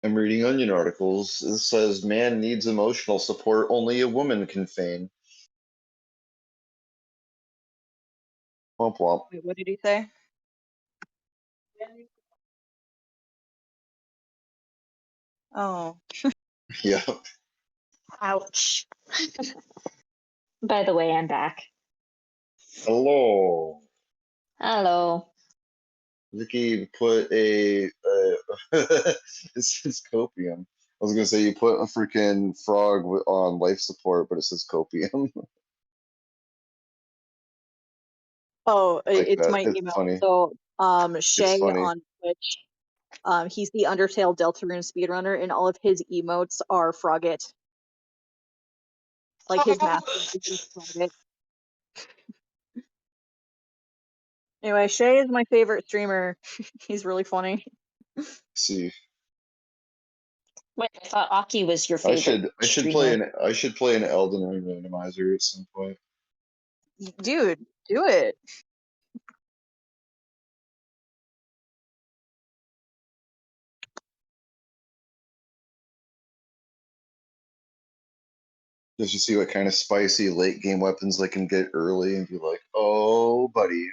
I'm reading Onion articles. It says man needs emotional support only a woman can feign. Womp womp. Wait, what did he say? Oh, Yeah. Ouch. By the way, I'm back. Hello. Hello. Vicky put a it's copium. I was gonna say you put a freaking frog on life support, but it says copium. oh, Like it's that. my It's email. funny. So, It's Shay funny. on Twitch, he's the Undertale Deltarune speedrunner, and all of his emotes are Frogget. Like his master is just Frogget. Anyway, Shay is my favorite streamer. He's really funny. See, Wait, I thought Aki was your I favorite should play streamer. an Elden Ring randomizer at some point. Dude, do it. Just to see what kind of spicy late game weapons they can get early and be like, oh buddy.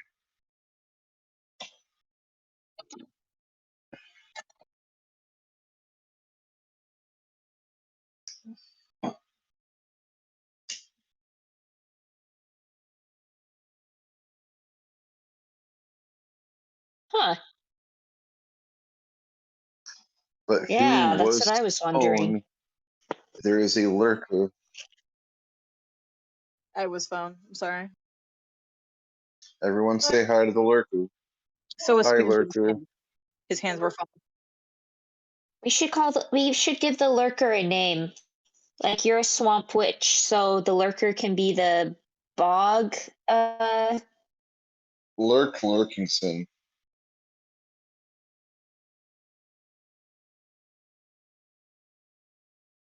Huh. But Yeah, who that's what was I to was wondering. own? There is a lurker. I was phone. I'm sorry. Everyone say hi to the lurker. So was Hi Spoon's lurker. hand. His hands were fine. We should give the lurker a name. Like you're a swamp witch, so the lurker can be the bog. Lurkingson.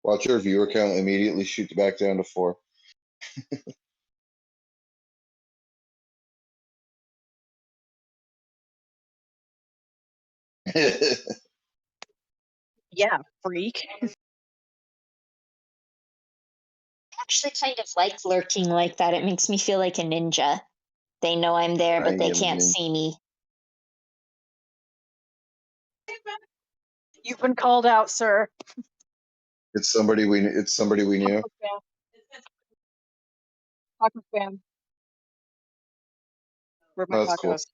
Watch your viewer count immediately shoot back down to 4. Yeah, freak. I actually kind of like lurking like that. It makes me feel like a ninja. They know I'm there, I but they am can't in. see me. You've been called out, sir. It's somebody we knew. Taco spam. Where's my That's cool. tacos?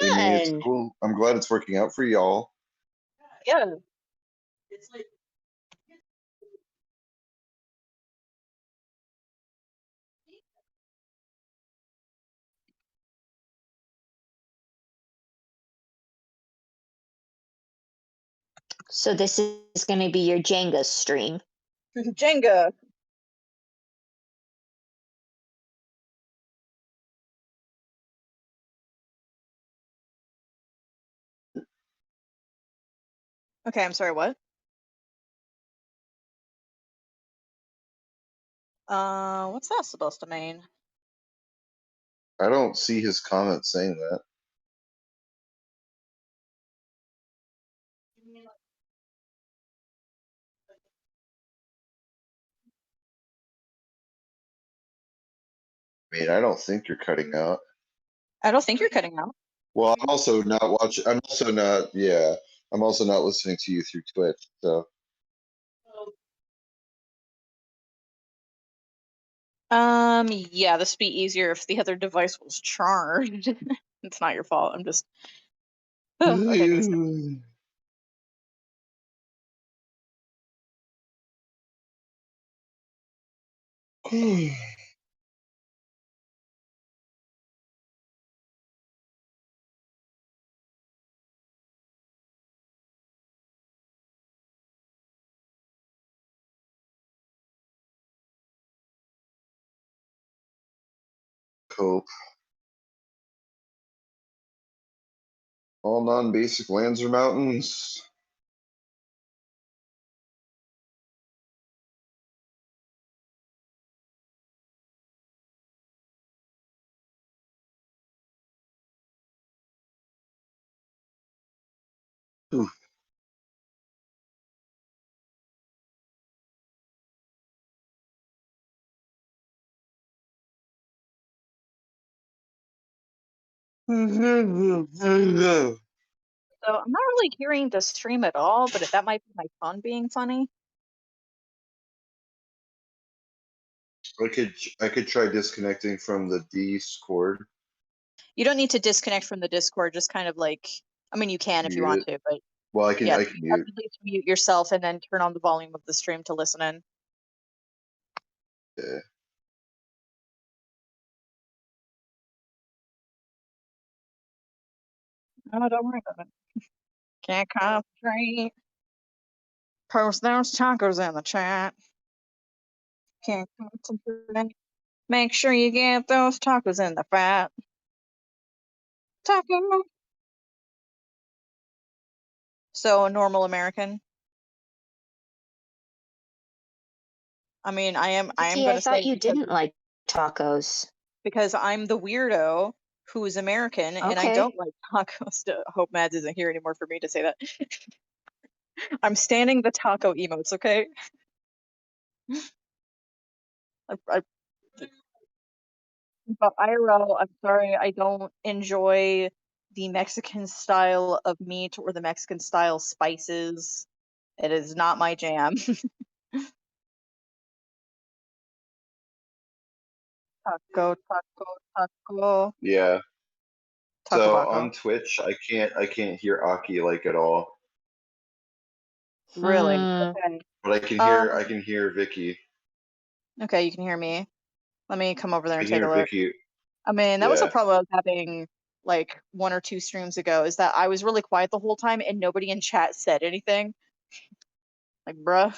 Amy, it's Fun. cool. I'm glad it's working out for y'all. Yeah. It's like So this is going to be your Jenga stream. Jenga. Okay, I'm sorry, what? What's that supposed to mean? I don't see his comment saying that. I mean, I don't think you're cutting out. I don't think you're cutting out. Well, I'm also not watching. I'm also not. Yeah, I'm also not listening to you through Twitch. So Yeah, this would be easier if the other device was charged. It's not your fault. I'm just. Okay, give me a second. cope. All non-basic lands or mountains. Ooh. So I'm not really hearing the stream at all, but that might be my phone being funny. I could try disconnecting from the Discord. You don't need to disconnect from the Discord, just kind of like, I mean, you can if you Mute want it. to, but Well, I can yeah, I can you have mute. to at least mute yourself and then turn on the volume of the stream to listen in. Yeah. Oh, don't worry about it. Can't concentrate. Post those tacos in the chat. Can't concentrate. Make sure you get those tacos in the fat. Taco. So a normal American. I mean, I am Vicky, going I to thought say you didn't like tacos. because I'm the weirdo who is American and I Okay. don't like tacos. Hope Mads isn't here anymore for me to say that. I'm standing the taco emotes, okay? But IRL, I'm sorry, I don't enjoy the Mexican style of meat or the Mexican style spices. It is not my jam. Taco, taco, taco, Yeah. taco So baco. on Twitch, I can't hear Aki like at all, Really? Hmm. Okay. but I can hear Vicky. Okay, you can hear me. Let me come over there I and can take a hear look. Vicky. I mean, that was a Yeah. problem I was having like 1 or 2 streams ago, is that I was really quiet the whole time and nobody in chat said anything. Like, bruh.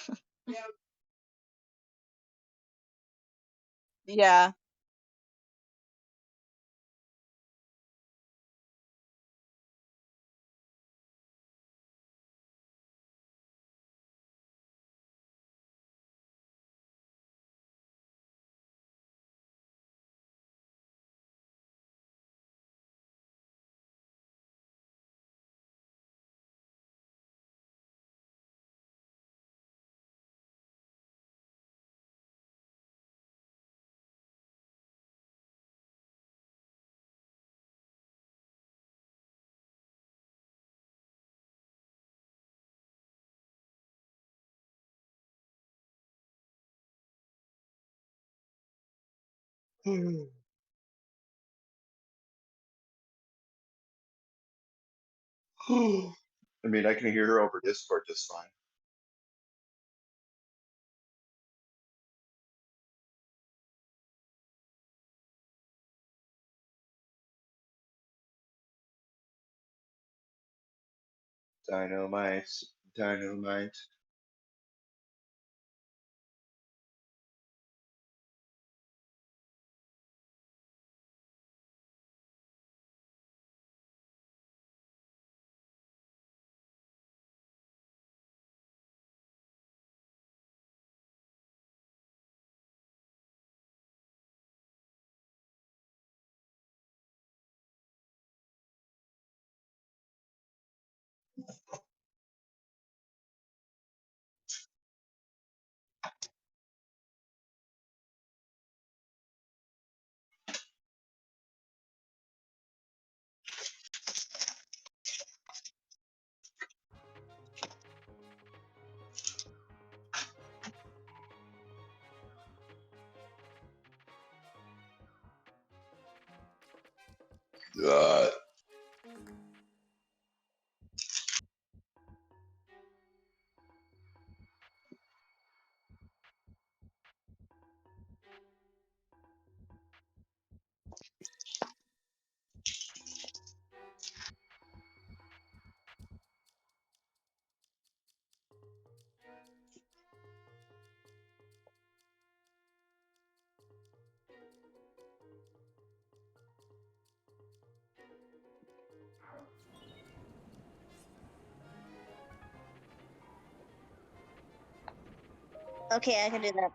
Yeah. I mean, I can hear her over Discord just fine. Dynamite, dynamite. God. Okay, I can do that.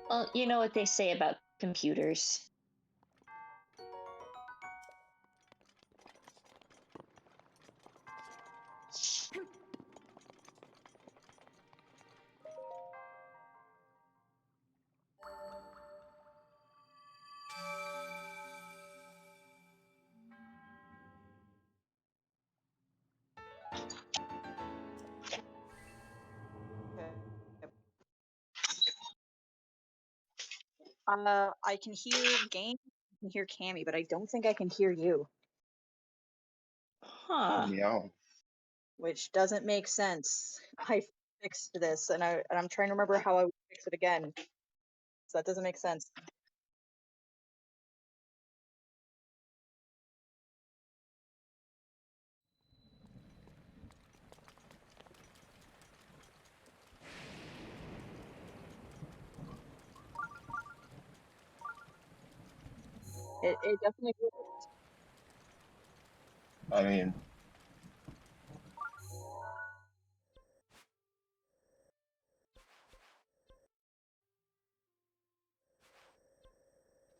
Well, you know what they say about computers. I can hear Game, I can hear Cammy, but I don't think I can hear you, Huh. Meow. which doesn't make sense. I fixed this, and I'm trying to remember how I would fix it again. So that doesn't make sense. It definitely works. I mean,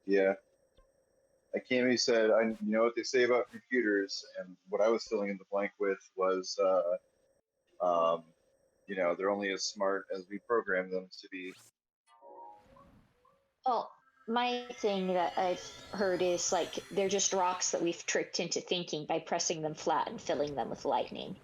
yeah. Like Cammy said, you know what they say about computers, and what I was filling in the blank with was, you know, they're only as smart as we program them to be. Well, my thing that I've heard is like they're just rocks that we've tricked into thinking by pressing them flat and filling them with lightning.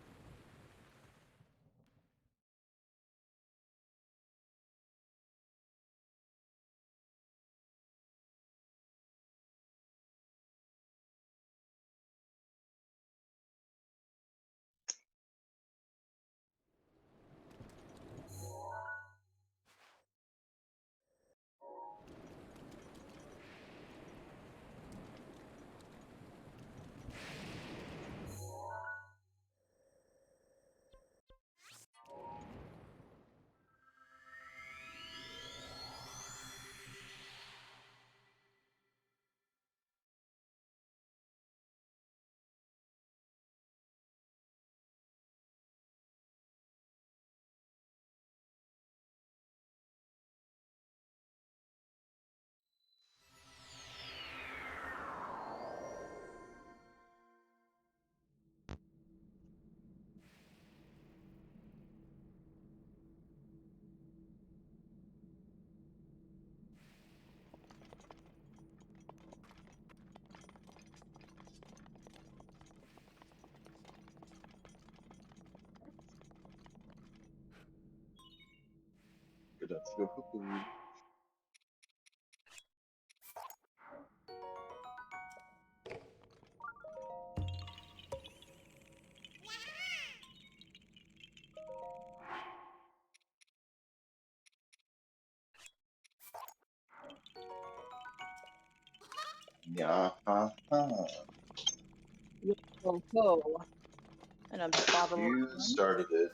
Good, let's go cuckoo. Yeah, ha, ha. Go and a bottle You of wine. started it.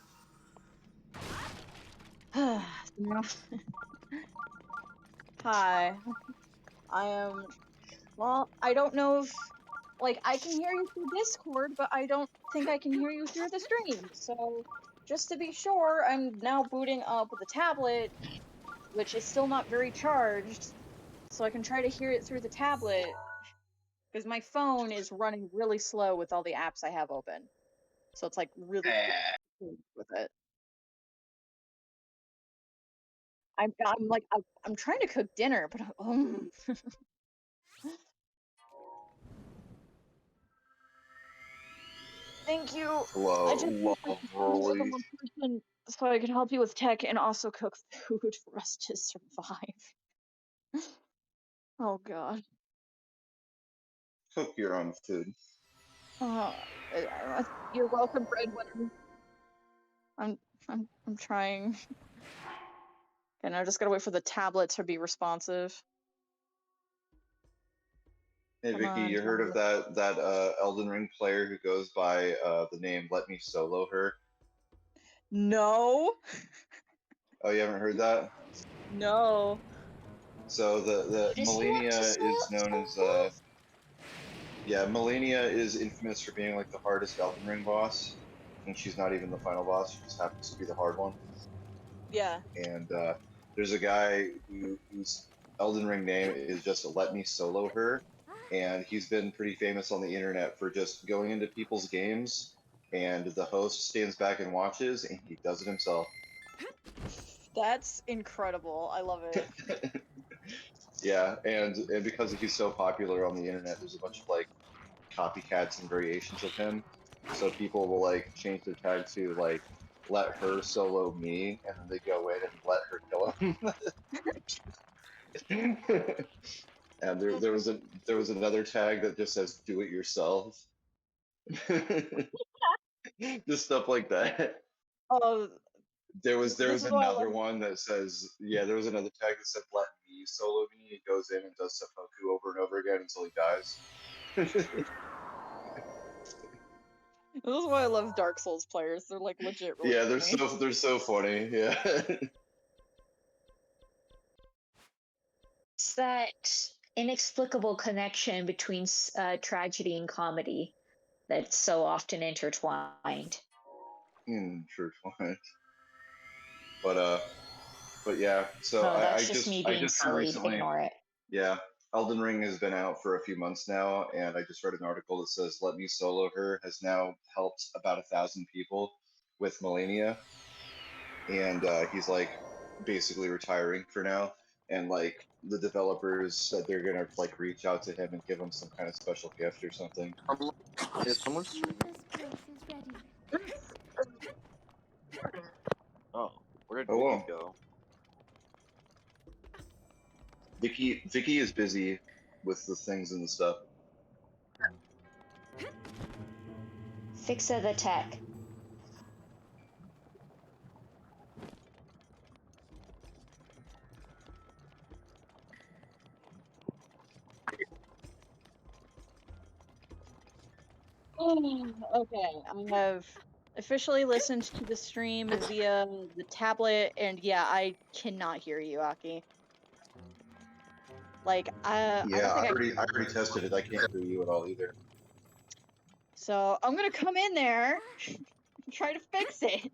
Yeah. Hi. I am. Well, I don't know if. Like, I can hear you through Discord, but I don't think I can hear you through the stream. So, just to be sure, I'm now booting up the tablet, which is still not very charged, so I can try to hear it through the tablet. Because my phone is running really slow with all the apps I have open. So it's like really with it. I'm trying to cook dinner, but thank you. I just need like more than one person so I can help you with tech and also cook food for us to survive. Oh god. Cook your own food. Uh, you're welcome, breadwinner. I'm trying. And I just gotta wait for the tablet to be responsive. Hey Come Vicky, on, you heard of that Elden Ring player who goes by the name Let Me Solo Her? No. Oh, you haven't heard that? No. So the Does he want to Melania is known as solo? yeah, Melania is infamous for being like the hardest Elden Ring boss, and she's not even the final boss. She just happens to be the hard one. Yeah. And there's a guy whose Elden Ring name is just Let Me Solo Her, and he's been pretty famous on the internet for just going into people's games, and the host stands back and watches, and he does it himself. That's incredible. I love it. Yeah, and because he's so popular on the internet, there's a bunch of like copycats and variations of him. So people will like change their tag to like let her solo me, and then they go in and let her kill him. And there was another tag that just says do it yourself. Just stuff like that. Oh, There this was is why I another love. one that says yeah, there was another tag that said let me solo me. He goes in and does seppuku over and over again until he dies. This is why I love Dark Souls players. They're like legit really Yeah, funny. they're so funny. Yeah. It's that inexplicable connection between tragedy and comedy that's so often intertwined. Intertwined. But but yeah, so No, that's just me I being just heard silly. recently, Ignore it. yeah, Elden Ring has been out for a few months now, and I just read an article that says "Let Me Solo Her" has now helped about 1,000 people with Melania, and he's like basically retiring for now, and like the developers said they're gonna like reach out to him and give him some kind of special gift or something. Is someone streaming? This place is ready. Oh, where did Oh Vicky well, go? Vicky is busy with the things and the stuff. Fixa the tech. Okay, I have officially listened to the stream via the tablet, and yeah, I cannot hear you, Aki. Like, I Yeah, don't think I I already tested it. I can't hear you at all either. So I'm gonna come in there and try to fix it.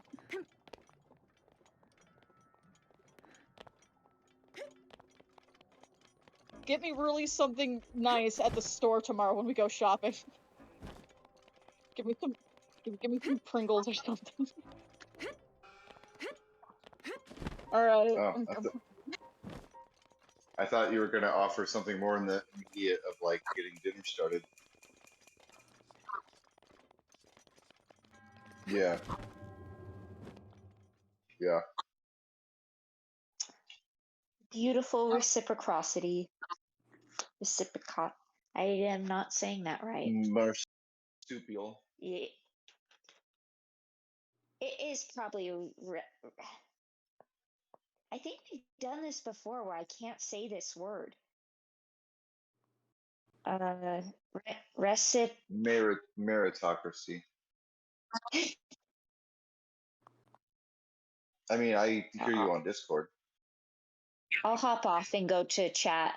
Get me really something nice at the store tomorrow when we go shopping. Give me some, give me some Pringles or something. All right. Oh, I thought you were gonna offer something more in the immediate of like getting dinner started. Yeah, yeah. Beautiful reciprocity. Reciprocate. I am not saying that right. Marsupial. It is probably. I think we've done this before where I can't say this word. Recip. Meritocracy. I mean, I hear you on Discord. I'll hop off and go to chat.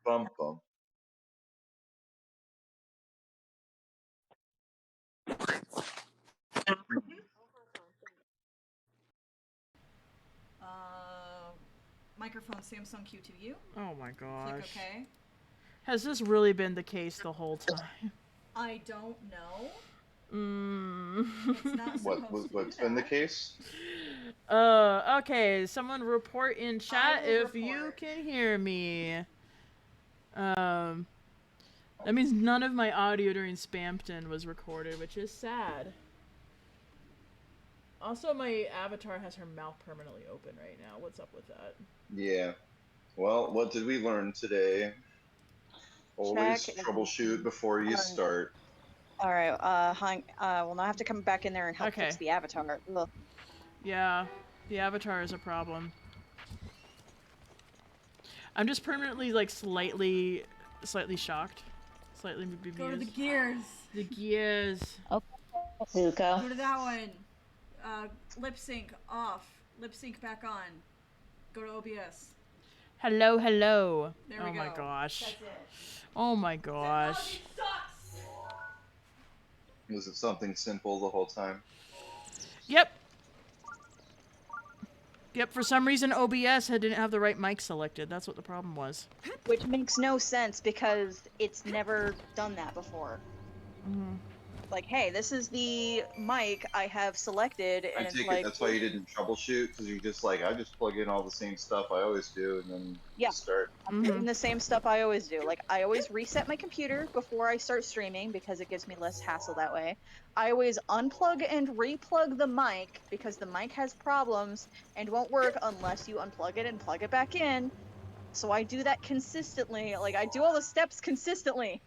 Bum bum. Microphone Samsung Q2U. Oh my gosh. Click OK. Has this really been the case the whole time? I don't know. It's Mm. not supposed to What's do been the that. case? Okay. Someone report in chat will if you report. can hear me. That means none of my audio during Spampton was recorded, which is sad. Also, my avatar has her mouth permanently open right now. What's up with that? Yeah. Well, what did we learn today? Always Check troubleshoot before you start. All right. We'll now have to come back in there and help fix the avatar. Ugh. Yeah, the avatar is a problem. I'm just permanently like slightly shocked, slightly bemused. Go to the gears. The gears. Zuko. Go to that one. Lip sync off. Lip sync back on. Go to OBS. Hello, hello. There we oh go. my gosh. That's it. Oh my gosh. Sucks. Was it something simple the whole time? Yep. Yep, for some reason OBS didn't have the right mic selected. That's what the problem was. Which makes no sense because it's never done that before. Mm-hmm. Like, hey, this is the mic I have selected, and I it's take like, it that's why you didn't troubleshoot, because you just like, I just plug in all the same stuff I always do, and then just start. I'm doing the same stuff I always do. Like, I always reset my computer before I start streaming because it gives me less hassle that way. I always unplug and replug the mic because the mic has problems and won't work unless you unplug it and plug it back in. So I do that consistently. Like, I do all the steps consistently.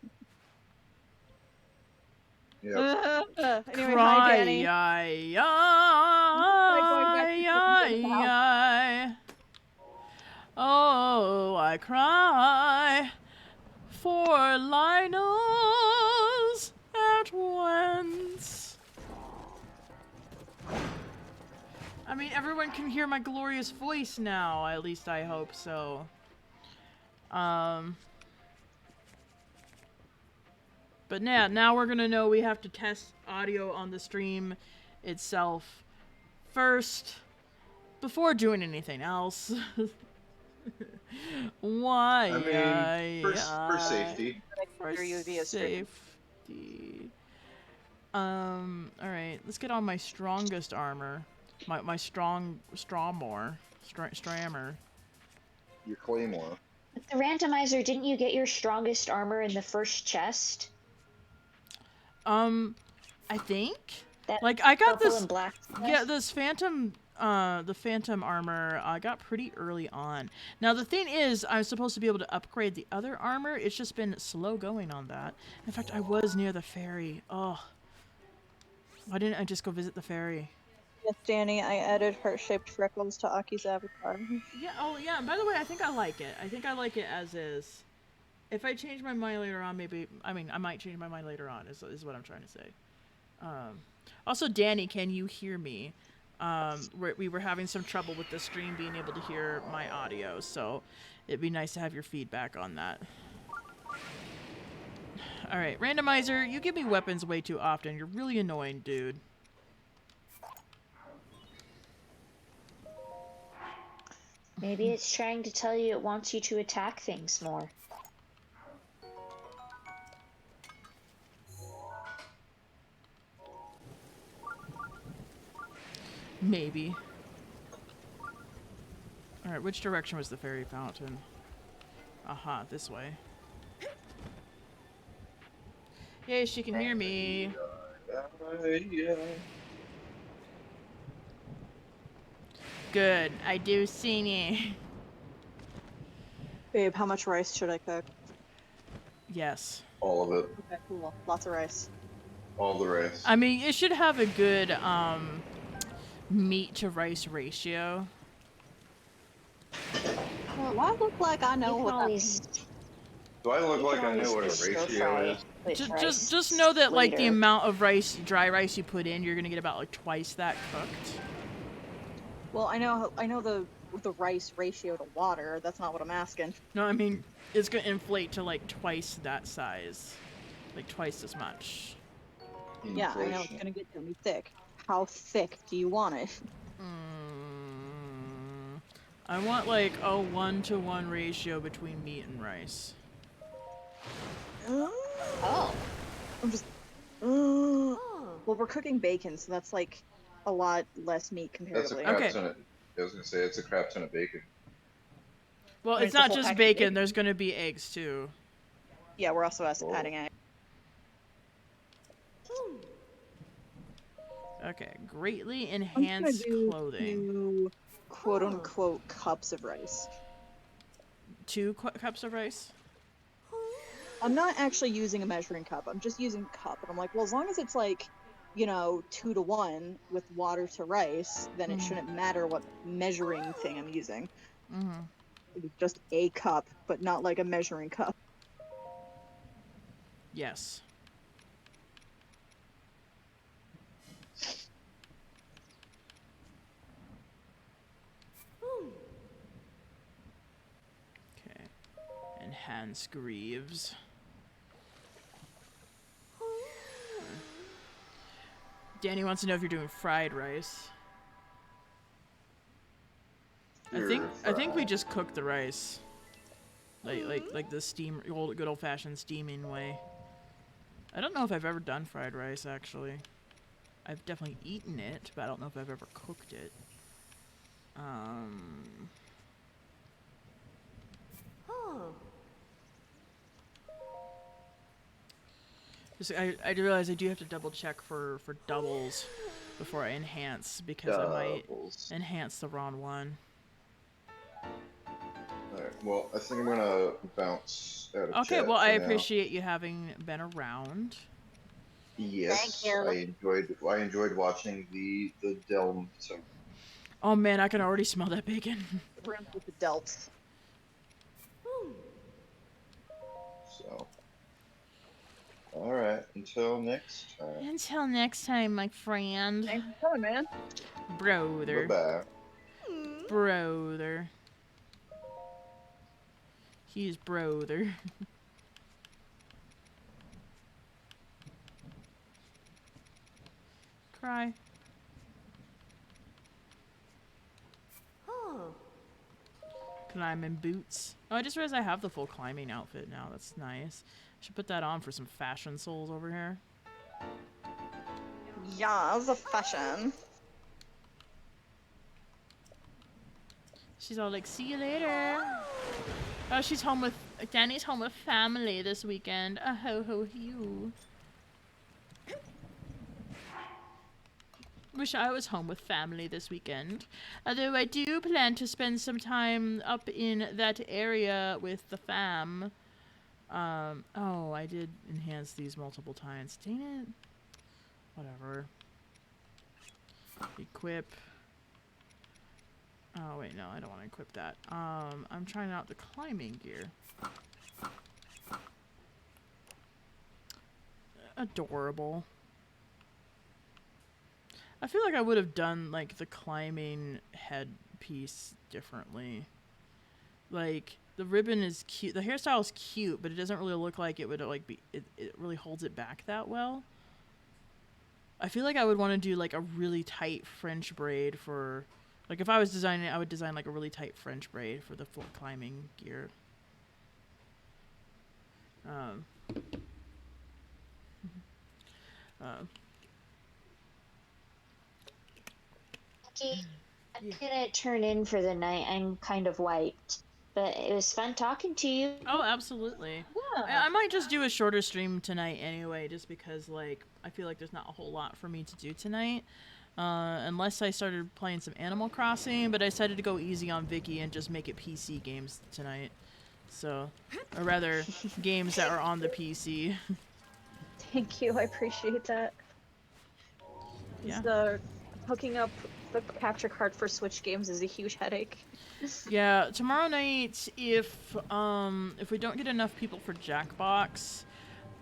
Yep. Anyway, hi, Danny. Oh, I cry for Linus at once. I mean, everyone can hear my glorious voice now. At least I hope so. But now we're gonna know we have to test audio on the stream itself first before doing anything else. Why? I mean, for safety. For safety. Alright, let's get on my strongest armor. My strawmor. Your claymore. The randomizer, didn't you get your strongest armor in the first chest? I think. That like I got purple this. And black Yeah, this phantom. The phantom armor I got pretty early on. Now the thing is, I'm supposed to be able to upgrade the other armor. It's just been slow going on that. In fact, I was near the ferry. Oh, why didn't I just go visit the ferry? Yes, Danny, I added heart-shaped freckles to Aki's avatar. Yeah. Oh, yeah. And by the way, I think I like it. I think I like it as is. If I change my mind later on, maybe... I mean, I might change my mind later on, is what I'm trying to say. Also, Danny, can you hear me? We were having some trouble with the stream being able to hear my audio, so it'd be nice to have your feedback on that. Alright, Randomizer, you give me weapons way too often. You're really annoying, dude. Maybe it's trying to tell you it wants you to attack things more. Maybe. Alright, which direction was the fairy fountain? Aha, this way. Yay, she can hear me. Good, I do see it. Babe, how much rice should I cook? Yes. All of it. Okay, cool. Lots of rice. All the rice. I mean, it should have a good, meat to rice ratio. Well, I look like I know You can what that always means. Do I look You like can I know what a always stir ratio fry is? with rice Just know that like the later. amount of rice, dry rice you put in, you're gonna get about like twice that cooked. Well, I know the rice ratio to water. That's not what I'm asking. No, I mean it's gonna inflate to like twice that size, like twice as much. Yeah, I know it's Inflation. gonna get really thick. How thick do you want it? I want like a 1-to-1 ratio between meat and rice. Oh. I'm just. Well, we're cooking bacon, so that's like a lot less meat That's a comparatively. crap Okay. ton of. I was gonna say it's a crap ton of bacon. Well, I mean, it's it's a not whole just package of bacon. bacon. There's gonna be eggs too. Yeah, we're also Oh. adding egg. Okay, greatly I'm just gonna enhanced do clothing. 2 quote-unquote cups of rice. 2 cups of rice. I'm not actually using a measuring cup. I'm just using a cup. And I'm like, well, as long as it's like, 2-to-1 with water to rice, then it shouldn't matter what measuring thing I'm using. It's just a cup, but not like a measuring cup. Yes. Okay. Enhance greaves. Danny wants to know if you're doing fried rice. I think we just cook the rice. Like the steam good old fashioned steaming way. I don't know if I've ever done fried rice actually. I've definitely eaten it, but I don't know if I've ever cooked it. I realize I do have to double check for doubles before I enhance because I might Doubles. enhance the wrong one. Alright, well, I think I'm gonna bounce out of Okay, chat well I for now. appreciate you having been around. Yes, Thank you. I enjoyed watching the Delm. So Oh man, I can already smell that bacon. Room with the delts. all right. Until next time. Until next time, my friend. Thanks for coming, man. Brother. Bye bye. Brother. He's brother. Cry. Climbing boots. Oh, I just realized I have the full climbing outfit now. That's nice. I should put that on for some fashion souls over here. Yeah, it's a fashion. She's all like, see you later. Oh, she's home with... Danny's home with family this weekend. A ho ho hoo. Wish I was home with family this weekend. Although I do plan to spend some time up in that area with the fam. Oh, I did enhance these multiple times. Dang it. Whatever. Equip. Oh, wait, no, I don't want to equip that. I'm trying out the climbing gear. Adorable. I feel like I would have done, like, the climbing headpiece differently. Like, the ribbon is cute. The hairstyle is cute, but it doesn't really look like it would, like, be... It really holds it back that well. I feel like I would want to do, like, a really tight French braid for... Like, if I was designing it, I would design, like, a really tight French braid for the full climbing gear. Okay, I'm gonna turn in for the night. I'm kind of wiped, but it was fun talking to you. Oh, absolutely. Yeah. I might just do a shorter stream tonight anyway, just because, like, I feel like there's not a whole lot for me to do tonight. Unless I started playing some Animal Crossing, but I decided to go easy on Vicky and just make it PC games tonight. So, or rather, games that are on the PC. Thank you, I appreciate that. Yeah. hooking up the capture card for Switch games is a huge headache. Yeah, tomorrow night, if we don't get enough people for Jackbox,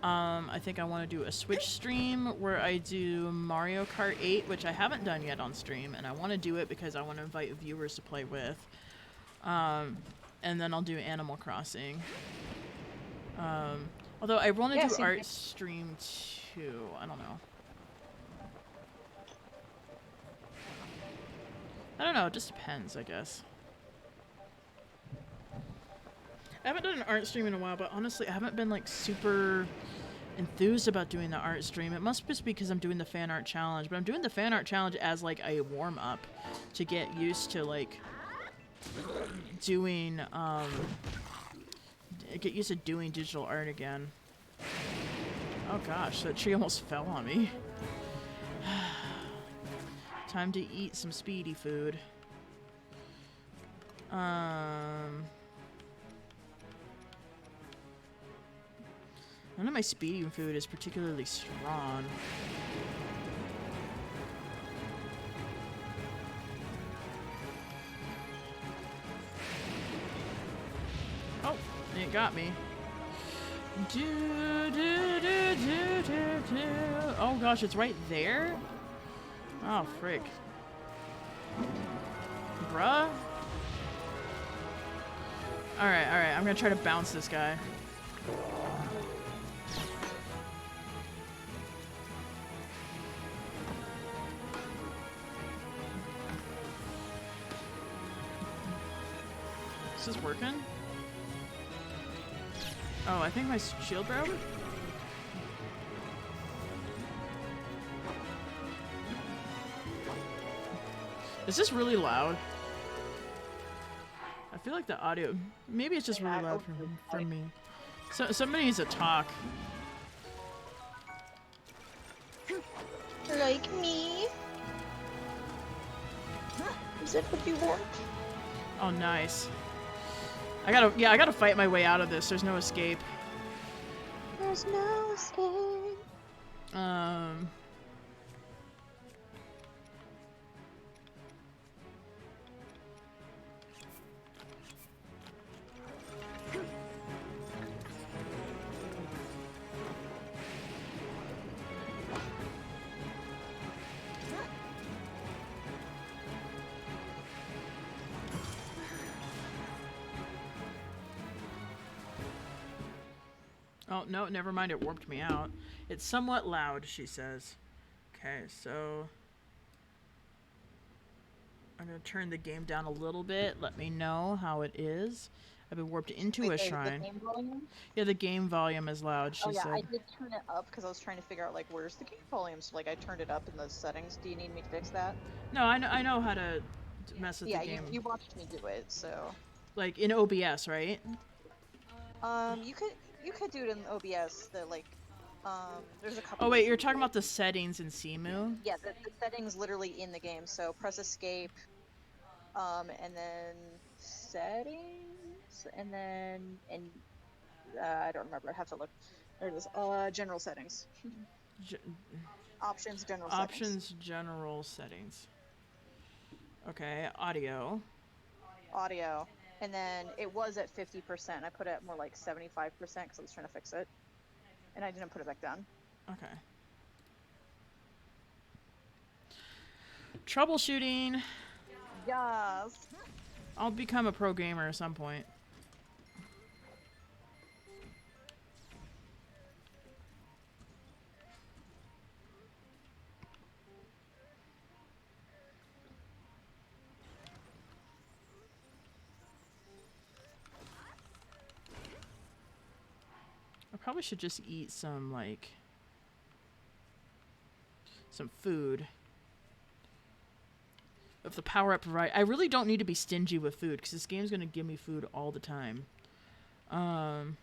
I think I want to do a Switch stream where I do Mario Kart 8, which I haven't done yet on stream, and I want to do it because I want to invite viewers to play with. And then I'll do Animal Crossing. Although I want to do art stream too. I don't know. I don't know, it just depends, I guess. I haven't done an art stream in a while, but honestly, I haven't been, like, super enthused about doing the art stream. It must just be because I'm doing the fan art challenge, but I'm doing the fan art challenge as, like, a warm-up to get used to, like, doing, get used to doing digital art again. Oh gosh, that tree almost fell on me. Time to eat some speedy food. None of my speedy food is particularly strong. Oh, it got me. Oh gosh, it's right there? Oh, frick. Bruh? Alright, I'm gonna try to bounce this guy. Is this working? Oh, I think my shield broke? Is this really loud? I feel like the audio... Maybe it's just really loud for me. So somebody needs to talk. Like me? Is that what you want? Oh, nice. I gotta fight my way out of this. There's no escape. There's no escape. Oh, no, never mind. It warped me out. It's somewhat loud, she says. Okay, so... I'm gonna turn the game down a little bit. Let me know how it is. I've been warped into a shrine. The game volume? Yeah, the game volume is loud, she said. I did turn it up because I was trying to figure out, like, where's the game volume? So, like, I turned it up in the settings. Do you need me to fix that? No, I know how to mess with the game. Yeah, you watched me do it, so... Like, in OBS, right? You could do it in OBS, there's a couple... Oh, wait, you're talking about the settings in Cemu? Yeah, the settings literally in the game, so press escape, and then settings, and then, I don't remember, I have to look. There it is, general settings. Options, general settings. Options, general settings. Okay, audio. Audio. And then it was at 50%. I put it at more like 75% because I was trying to fix it. And I didn't put it back down. Okay. Troubleshooting. Yes. I'll become a pro gamer at some point. I probably should just eat some, like, some food. If the power-up provide, I really don't need to be stingy with food because this game's gonna give me food all the time. Let's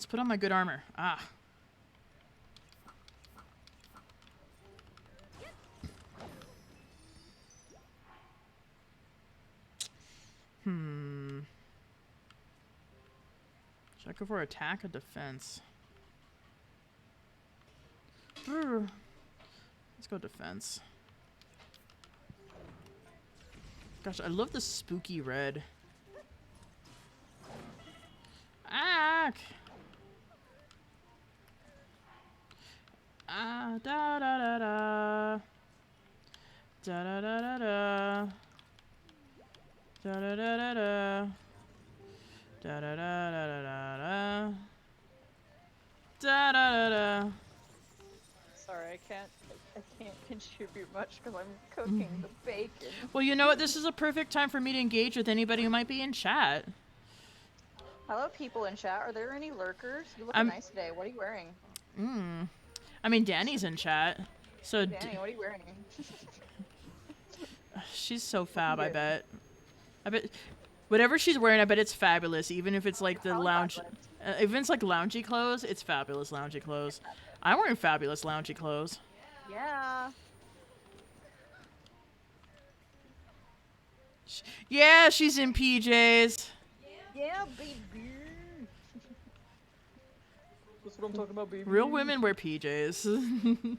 put on my good armor. Ah. Should I go for attack or defense? go defense. Gosh, I love the spooky red. Ack! Ah, da da da da. Da da da da da. Da da da da da. Da da da da da da. Da da da da. Sorry, I can't contribute much because I'm cooking the bacon. Well, you know what? This is a perfect time for me to engage with anybody who might be in chat. Hello, people in chat. Are there any lurkers? You look I'm- nice today. What are you wearing? I mean, Danny's in chat. So Danny, what are you wearing? she's so fab, I bet. Whatever she's wearing, I bet it's fabulous. Even if it's like the lounge, if it's like loungy clothes, it's fabulous loungy clothes. I'm wearing fabulous loungy clothes. Yeah. Yeah, she's in PJs. Yeah, baby. That's what I'm talking about, baby. Real women wear PJs.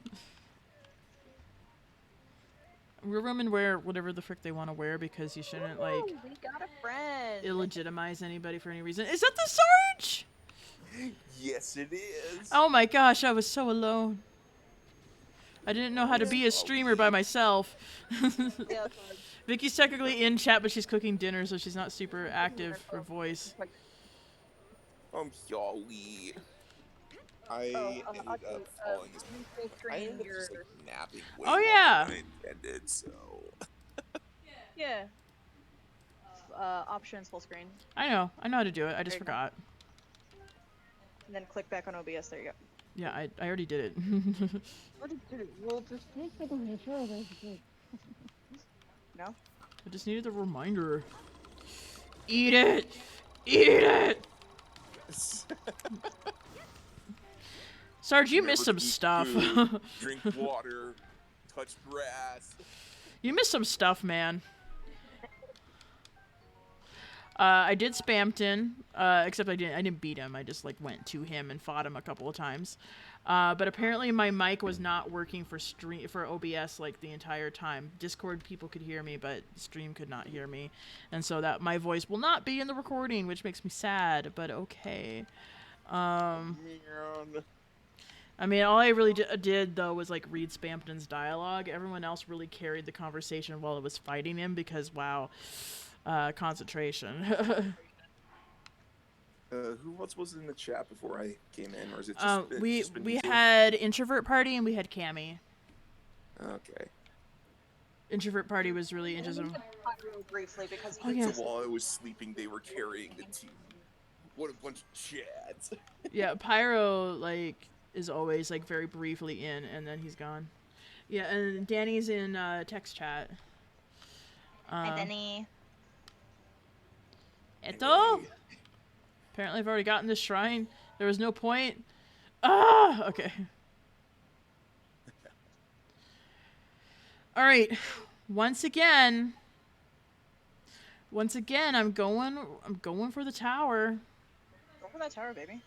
Real women wear whatever the frick they want to wear because you shouldn't like We got a friend. illegitimize anybody for any reason. Is that the Sarge? Yes, it is. Oh my gosh, I was so alone. I didn't know how to be a streamer by myself. Yeah, Vicky's technically in chat, but she's cooking dinner, so she's not super active for voice. Yoli. I ended up falling asleep. I ended up just like napping way Oh, longer yeah. than I intended, so. Yeah. Options full screen. I know how to do it. I just There you go. forgot. And then click back on OBS. There you go. Yeah, I already did it. No? I just needed a reminder. Eat it! Eat it! Sarge, you missed some Never eat stuff. food, drink water, touch grass. You missed some stuff, man. I did Spamton, except I didn't beat him. I just like went to him and fought him a couple of times. But apparently my mic was not working for OBS like the entire time. Discord people could hear me, but stream could not hear me, and so that my voice will not be in the recording, which makes me sad. But okay. I mean, all I really did though was like read Spamton's dialogue. Everyone else really carried the conversation while it was fighting him because wow, concentration. Who else was in the chat before I came in, or is it just been we you two? had Introvert Party and we had Cammy. Okay. Introvert Party was really interesting. Briefly because Oh, yeah. So while I was sleeping, they were carrying the team. What a bunch of chads. Yeah, Pyro like is always like very briefly in and then he's gone. Yeah, and Danny's in text chat. Hi, Benny. Eto? Apparently I've already gotten this shrine. There was no point. Ah, okay. All right. Once again, I'm going for the tower. Go for that tower, baby.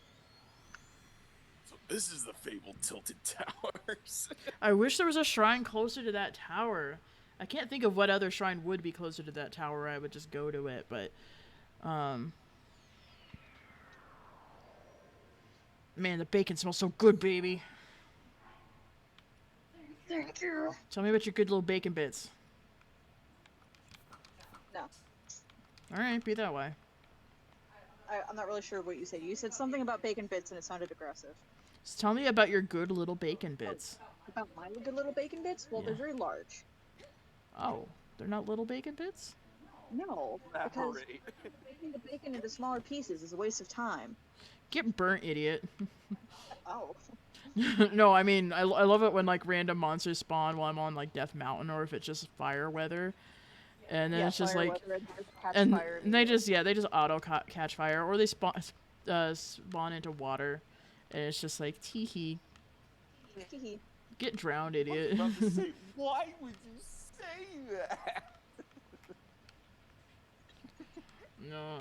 So this is the fabled tilted towers. I wish there was a shrine closer to that tower. I can't think of what other shrine would be closer to that tower. I would just go to it, but man, the bacon smells so good, baby. Thank you. Tell me about your good little bacon bits. No. All right, be that way. I'm not really sure what you said. You said something about bacon bits and it sounded aggressive. Just tell me about your good little bacon bits. About my good little bacon bits? Well, Yeah. they're very large. Oh, they're not little bacon bits? No, because breaking the bacon into smaller pieces is a waste of time. Get burnt, idiot. Oh. No, I mean, I love it when, like, random monsters spawn while I'm on, like, Death Mountain, or if it's just fire weather. And then Yeah, it's just, fire like... weather and catch And fire they just auto-catch fire, or they spawn into water. And it's just like, tee-hee. immediately. Get drowned, idiot. About to say, why would you say that? No,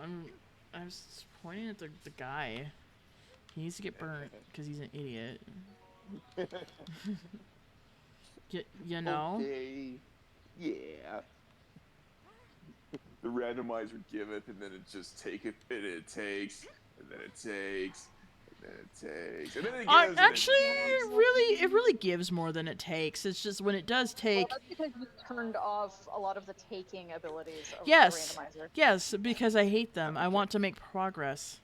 I was pointing at the guy. He needs to get burnt because he's an idiot. You know? Okay. Yeah. The randomizer giveth, and then it just taketh, and it takes, and then it takes, and then it takes, and then it gives, Actually, and then it takes. it really gives more than it takes. It's just when it does Well, take. that's because you turned off a lot of the taking abilities of Yes, the randomizer. yes, because I hate them. I want to make progress.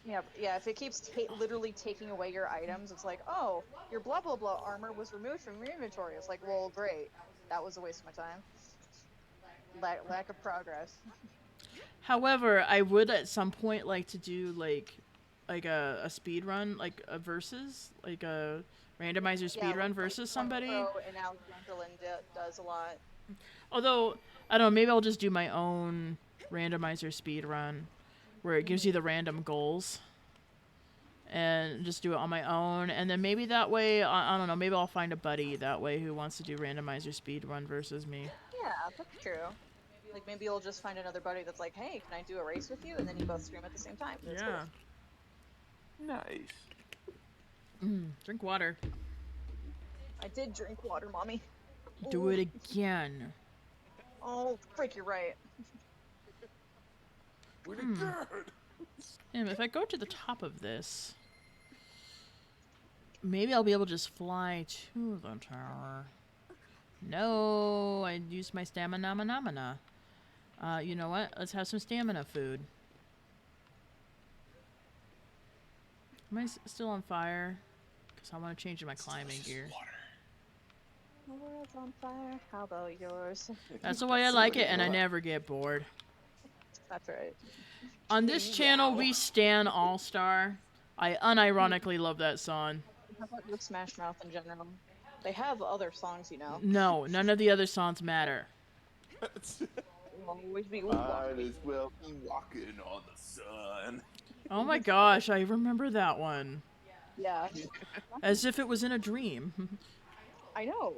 Yeah, yeah. If it keeps literally taking away your items, it's like, oh, your blah blah blah armor was removed from your inventory. It's like, well, great, that was a waste of my time. Lack of progress. However, I would at some point like to do like a speed run, like a versus, like a randomizer speed run versus somebody. Pro and Alexanderland does a lot. Although I don't know, maybe I'll just do my own randomizer speed run, where it gives you the random goals, and just do it on my own, and then maybe that way I don't know, maybe I'll find a buddy that way who wants to do randomizer speed run versus me. Yeah, that's true. Like maybe you'll just find another buddy that's like, hey, can I do a race with you? And then you both stream at the same time. That's Yeah. Cool. Nice. Drink water. I did drink water, mommy. Do it again. Oh, frick, you're right. We did good. And if I go to the top of this, maybe I'll be able to just fly to the tower. No, I used my stamina. You know what? Let's have some stamina food. Am I still on fire? Because I want to change my climbing gear. The world's on fire. How about yours? That's the way I like it, and I never get bored. That's right. On this channel, we stan All-Star. I unironically love that song. How about your Smash Mouth in general? They have other songs, you know. No, none of the other songs matter. Always be Might as well be walking on the sun. Oh my gosh, I remember that one. Yeah, As if it was in a dream. I know.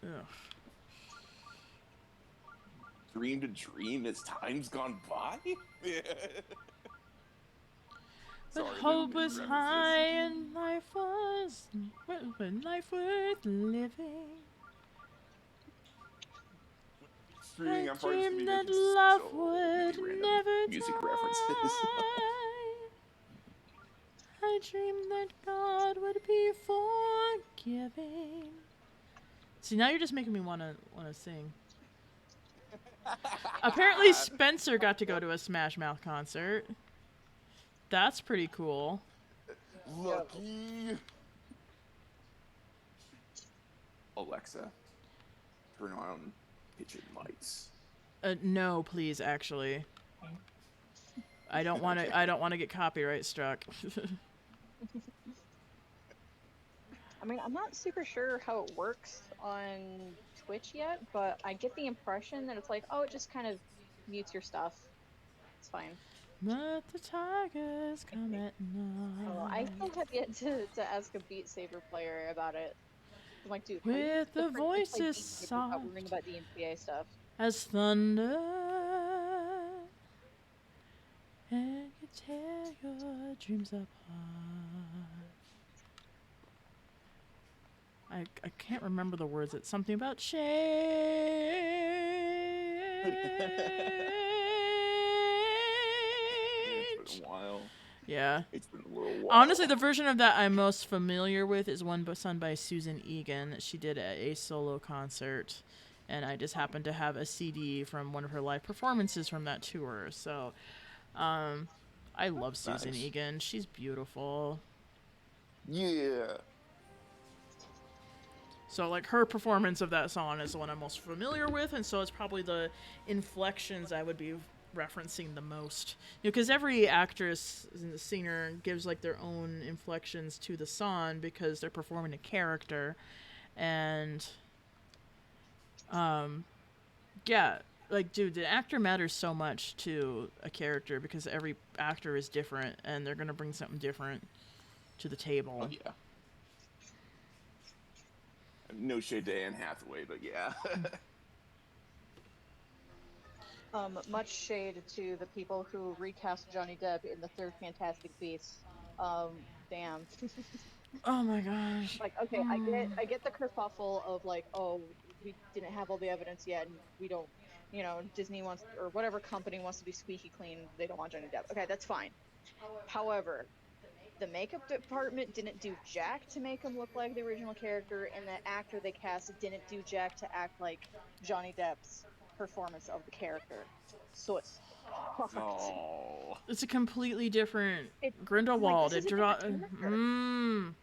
Ugh. Dream to dream as time's gone by? But Sorry, hope little was references. high and life was worth living. Streaming, I I'm probably just dreamed gonna that be making love so would many random never music die. references. I dreamed that God would be forgiving. See, now you're just making me wanna sing. Apparently Spencer got to go to a Smash Mouth concert. That's pretty cool. Lucky. Alexa, turn on kitchen lights. No, please, actually. I don't want to. I don't want to get copyright struck. I mean, I'm not super sure how it works on Twitch yet, but I get the impression that it's like, oh, it just kind of mutes your stuff. It's fine. Let the tigers come at Oh, I night. still have yet to ask a Beat Saber player about it. I'm like, dude, With the voices voices soft worrying about the MPA stuff. as thunder, and you tear your dreams apart. I can't remember the words. It's something about change. It's been a while. Yeah. It's been a little while. Honestly, the version of that I'm most familiar with is one sung by Susan Egan. She did a solo concert, and I just happened to have a CD from one of her live performances from that tour. So, I love Susan Nice. Egan. She's beautiful. Yeah. So, like, her performance of that song is the one I'm most familiar with, and so it's probably the inflections I would be referencing the most. You know, because every actress and singer gives, like, their own inflections to the song because they're performing a character. And, yeah, like, dude, the actor matters so much to a character because every actor is different, and they're going to bring something different to the table. Oh, yeah. No shade to Anne Hathaway, but yeah. Much shade to the people who recast Johnny Depp in the third Fantastic Beasts. Damn. Oh my gosh. Like, okay, I get the kerfuffle of like, oh, we didn't have all the evidence yet, and we don't, Disney wants, or whatever company wants to be squeaky clean. They don't want Johnny Depp. Okay, that's fine. However, the makeup department didn't do jack to make him look like the original character, and the actor they cast didn't do jack to act like Johnny Depp's performance of the character. So it's fucked. Oh. It's a completely different Like, Grindelwald. this is It a draw. different character.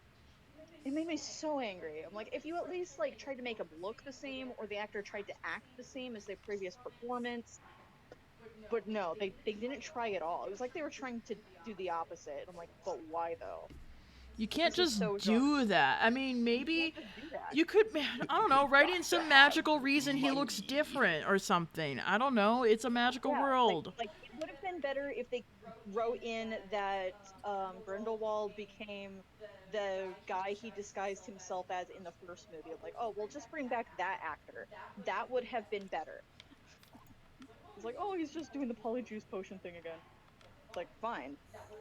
It made me so angry. I'm like, if you at least like tried to make him look the same, or the actor tried to act the same as their previous performance, but no, they didn't try at all. It was like they were trying to do the opposite. I'm like, but why though? You can't This is just so do that. I mean, maybe can't just do that. you could, I don't know, write in some magical reason he looks different or something. I don't know. It's a magical world. Like it would have been better if they wrote in that Grindelwald became the guy he disguised himself as in the first movie. I'm like, oh, well, just bring back that actor. That would have been better. It's like, oh, he's just doing the polyjuice potion thing again. It's like, fine.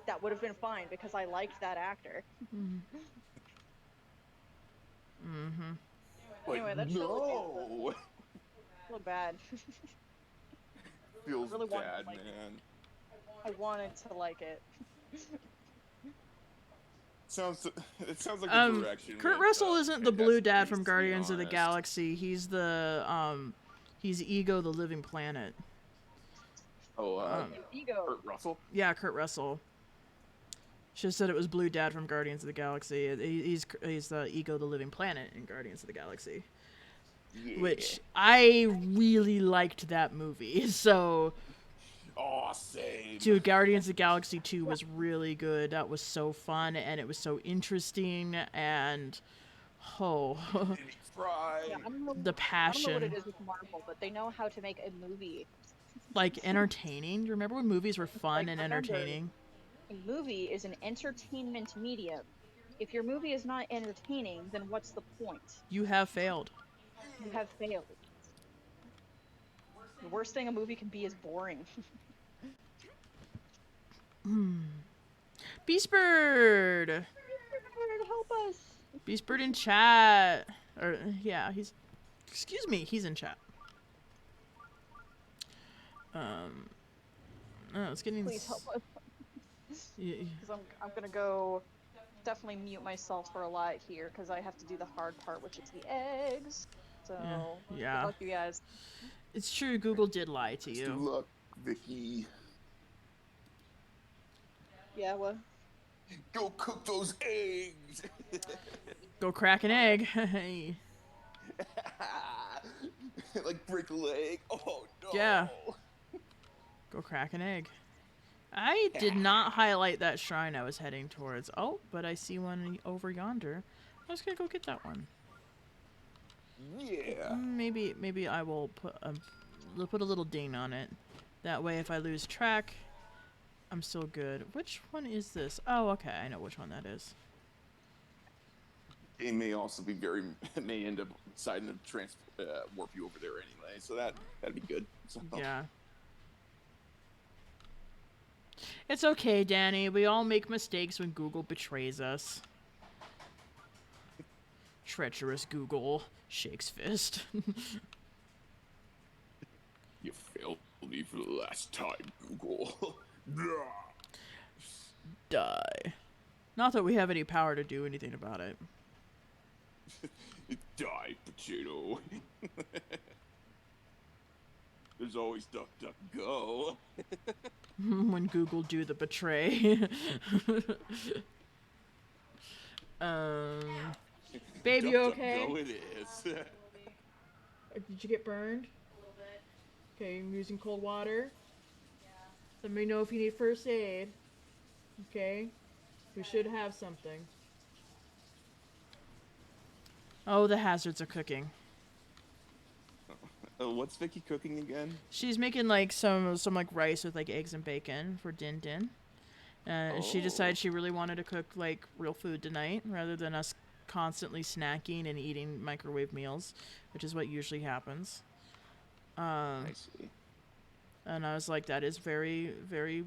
That would have been fine because I liked that actor. Anyway, that no. so bad. Feels really wanted to bad, like it. man. I wanted to like it. It sounds like a direction. Kurt with, Russell isn't the blue Fantastic dad Beasts, from to be Guardians of the honest. Galaxy. He's he's Ego, the living planet. Oh, Ego. Kurt Russell? Yeah, Kurt Russell. Should have said it was Blue Dad from Guardians of the Galaxy. He's the Ego, the living planet in Guardians of the Galaxy. Yeah. Which I really liked that movie. So, Oh, same. dude, Guardians of the Galaxy 2 was really good. That was so fun and it was so interesting and Fry. Yeah, the passion. I don't know what it is with Marvel, but they know how to make a movie. Like entertaining. Do you remember when movies were fun Like, and remember, entertaining? A movie is an entertainment medium. If your movie is not entertaining, then what's the point? You have failed. You have failed. The worst thing a movie can be is boring. Beastbird! Help us! Beastbird in chat. Or, yeah, he's... Excuse me, he's in chat. Oh, it's getting... Please help us. Because I'm gonna go definitely mute myself for a lot here, because I have to do the hard part, which is the eggs. So, yeah. good luck, you guys. It's true, Google did lie to you. Good luck, Vicky. Yeah, what? Go cook those eggs. Go crack an egg. Hey. Like break a leg. Oh no. Yeah. Go crack an egg. I did not highlight that shrine I was heading towards. Oh, but I see one over yonder. I was gonna go get that one. Yeah. Maybe I will put a little ding on it. That way, if I lose track, I'm still good. Which one is this? Oh, okay, I know which one that is. It may also be may end up deciding to warp you over there anyway, so that'd be good. So. Yeah. It's okay, Danny. We all make mistakes when Google betrays us. Treacherous Google shakes fist. You failed me for the last time, Google. Die. Not that we have any power to do anything about it. Die, potato. There's always duck, duck, go. When Google do the betray. Babe, you okay? Go it is. Did you get burned? Okay, I'm using cold water. Let me know if you need first aid. Okay? We should have something. Oh, the hazards are cooking. What's Vicky cooking again? She's making like some like rice with like eggs and bacon for Din Din. She decided she really wanted to cook like real food tonight rather than us constantly snacking and eating microwave meals, which is what usually happens. I see. And I was like, that is very, very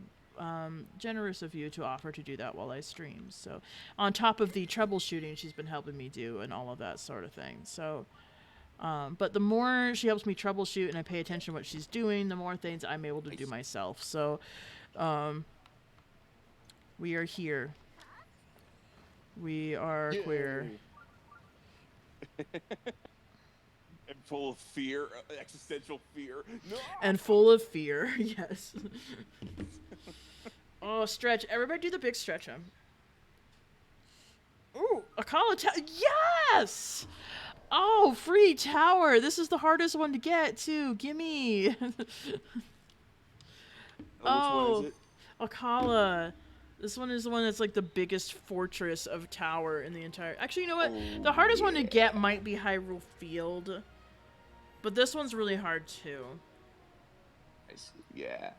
generous of you to offer to do that while I stream. So, on top of the troubleshooting she's been helping me do and all of that sort of thing. So, but the more she helps me troubleshoot and I pay attention to what she's doing, the more things I'm able to do myself. So, we are here. We are queer. And full of fear, existential fear. No! And full of fear, yes. Oh, stretch. Everybody do the big stretch. Ooh, a college tower. Yes! Oh, free tower. This is the hardest one to get, too. Gimme. Which one is it? Akala. This one is the one that's like the biggest fortress of tower in the entire... Actually, you know what? The hardest one to get might be Hyrule Field. But this one's really hard, too. I see. Yeah.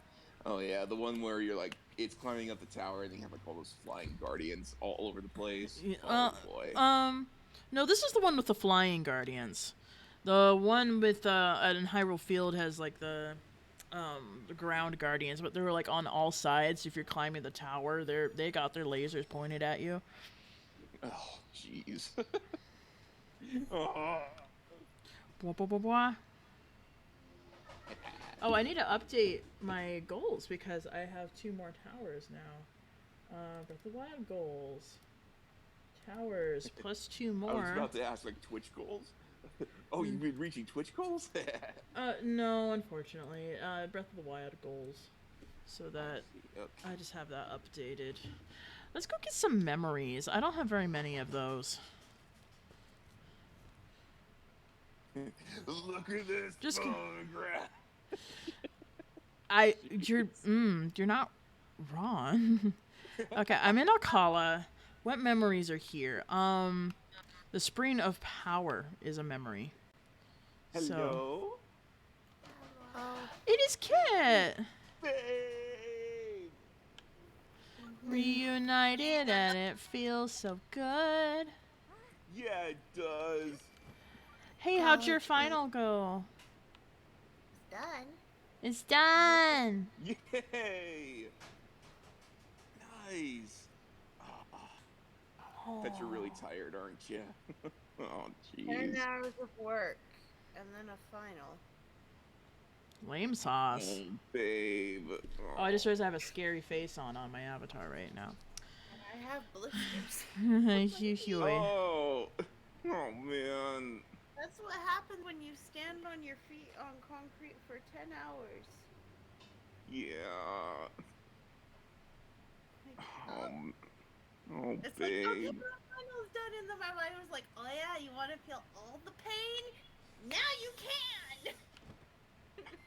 Oh, yeah. The one where you're like, it's climbing up the tower and you have like all those flying guardians all over the place. Oh, boy. No, this is the one with the flying guardians. The one with, in Hyrule Field has like the ground guardians, but they're like on all sides. If you're climbing the tower, they got their lasers pointed at you. Oh, jeez. Blah, blah, blah, blah. Oh, I need to update my goals because I have 2 more towers now. Breath of the Wild goals. Towers plus 2 more. I was about to ask, like, Twitch goals? Oh, you've been reaching Twitch goals? No, unfortunately. Breath of the Wild goals. So that Okay. I just have that updated. Let's go get some memories. I don't have very many of those. Look at this Just photograph. You're not wrong. Okay, I'm in Akala. What memories are here? The Spring of Power is a memory. Hello? So, it is Kit! Babe! Reunited and it feels so good. Yeah, it does. Hey, how'd your final go? Done. It's done! Yay! Nice. Bet you're really tired, aren't you? Oh, 10 jeez. hours of work, and then a final. Lame sauce. Oh, babe. Oh, I just realized I have a scary face on my avatar right now. I have blisters. Oh, oh man. That's what happens when you stand on your feet on concrete for 10 hours. Yeah. Oh, It's babe. like, okay, the final's done, and then my mind was like, oh yeah, you want to feel all the pain? Now you can!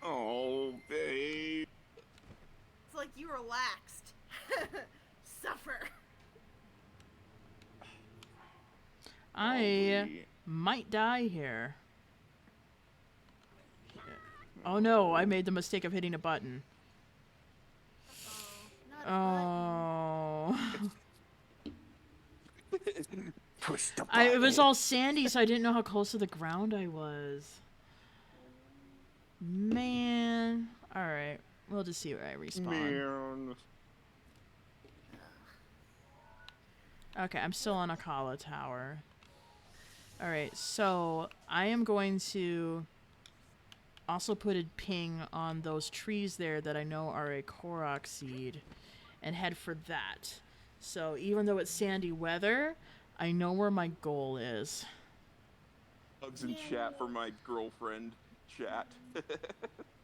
Oh, babe. It's like you relaxed. Suffer. I might die here. Oh no, I made the mistake of hitting a button. Oh. Push the It was button. all sandy, so I didn't know how close to the ground I was. Man. Alright, we'll just see where I respawn. Man. Okay, I'm still on Akala Tower. Alright, so I am going to also put a ping on those trees there that I know are a Korok seed and head for that. So even though it's sandy weather, I know where my goal is. Hugs in chat for my girlfriend. Chat.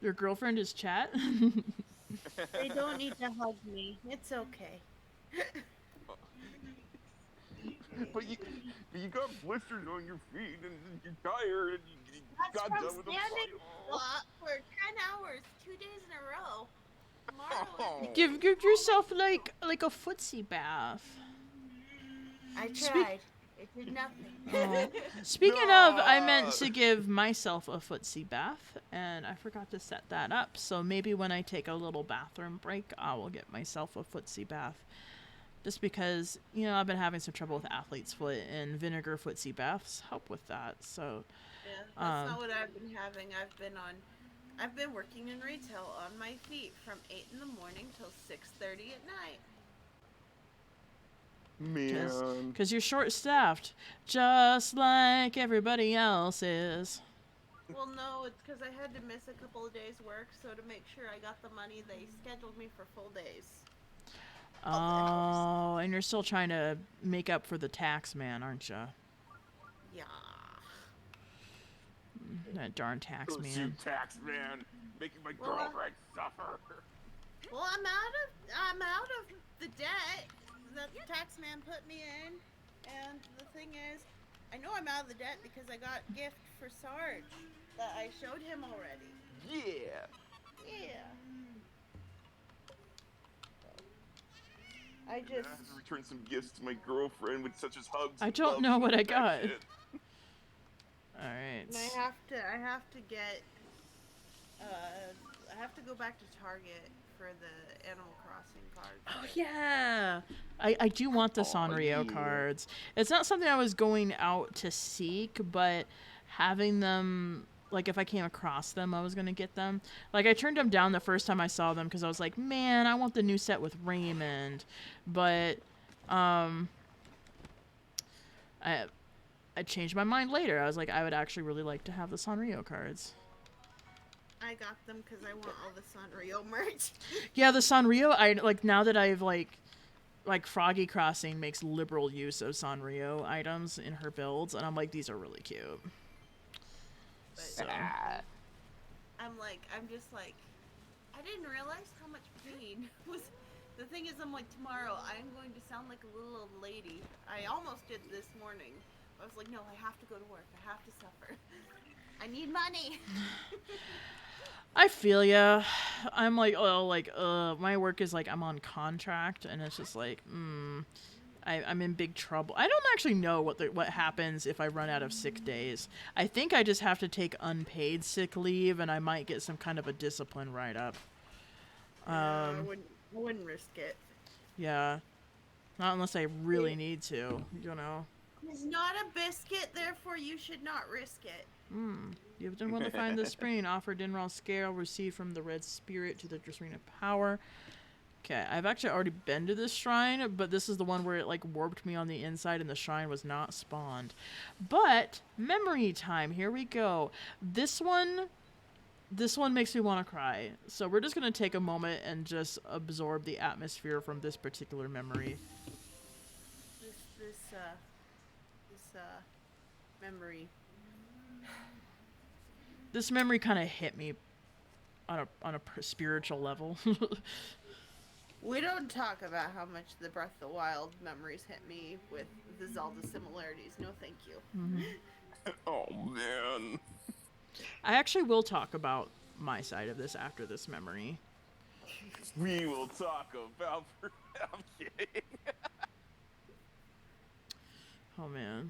Your girlfriend is Chat? They don't need to hug me. It's okay. But you got blisters on your feet and you're tired and you That's got from done with the standing fight. for 10 hours, 2 days in a row. Tomorrow. Give yourself like a footsie bath. I tried. It did nothing. Oh. Speaking of, I meant to give myself a footsie bath, and I forgot to set that up. So maybe when I take a little bathroom break, I will get myself a footsie bath. Just because, you know, I've been having some trouble with athlete's foot, and vinegar footsie baths help with that. So, Yeah, that's not what I've been having. I've been on I've been working in retail on my feet from 8 in the morning till 6:30 at night. Man. Because you're short-staffed, just like everybody else is. Well, no, it's because I had to miss a couple of days' work, so to make sure I got the money, they scheduled me for full days. Oh, and you're still trying to make up for the tax man, aren't you? Yeah. That darn tax Curse you, man. tax man, making my Well, girlfriend suffer. Well, I'm out of the debt that the tax man put me in, and the thing is, I know I'm out of the debt because I got gift for Sarge that I showed him already. Yeah. Yeah. I I just have to return some gifts to my girlfriend, with such as hugs. I and don't love know and what I got. affection. All right. and I have to get I have to go back to Target for the Animal Crossing card. Oh yeah, I do want the Aw, Sanrio yeah. cards. It's not something I was going out to seek, but having them, like if I came across them, I was gonna get them. Like I turned them down the first time I saw them because I was like, man, I want the new set with Raymond, but I changed my mind later. I was like, I would actually really like to have the Sanrio cards. I got them because I want all the Sanrio merch. Yeah, the Sanrio, I like now that I've like Froggy Crossing makes liberal use of Sanrio items in her builds, and I'm like, these are really cute. So I'm just like, I didn't realize how much pain was. The thing is, I'm like, tomorrow I'm going to sound like a little old lady. I almost did this morning. I was like, no, I have to go to work. I have to suffer. I need money. I feel ya. I'm like, oh, like, my work is like I'm on contract, and it's just like, I'm in big trouble. I don't actually know what happens if I run out of sick days. I think I just have to take unpaid sick leave, and I might get some kind of a discipline write-up. I wouldn't risk it. Yeah. Not unless I really need to, you know. It's not a biscuit, therefore you should not risk it. You've done well to find the spring. Offer Dinral scale received from the red spirit to the Drisrina power. Okay, I've actually already been to this shrine, but this is the one where it like warped me on the inside and the shrine was not spawned. But memory time, here we go. This one makes me want to cry. So we're just gonna take a moment and just absorb the atmosphere from this particular memory. This memory. This memory kind of hit me on a spiritual level. We don't talk about how much the Breath of the Wild memories hit me with the Zelda similarities. No, thank you. Oh man. I actually will talk about my side of this after this memory. We will talk about. I'm kidding. Oh man.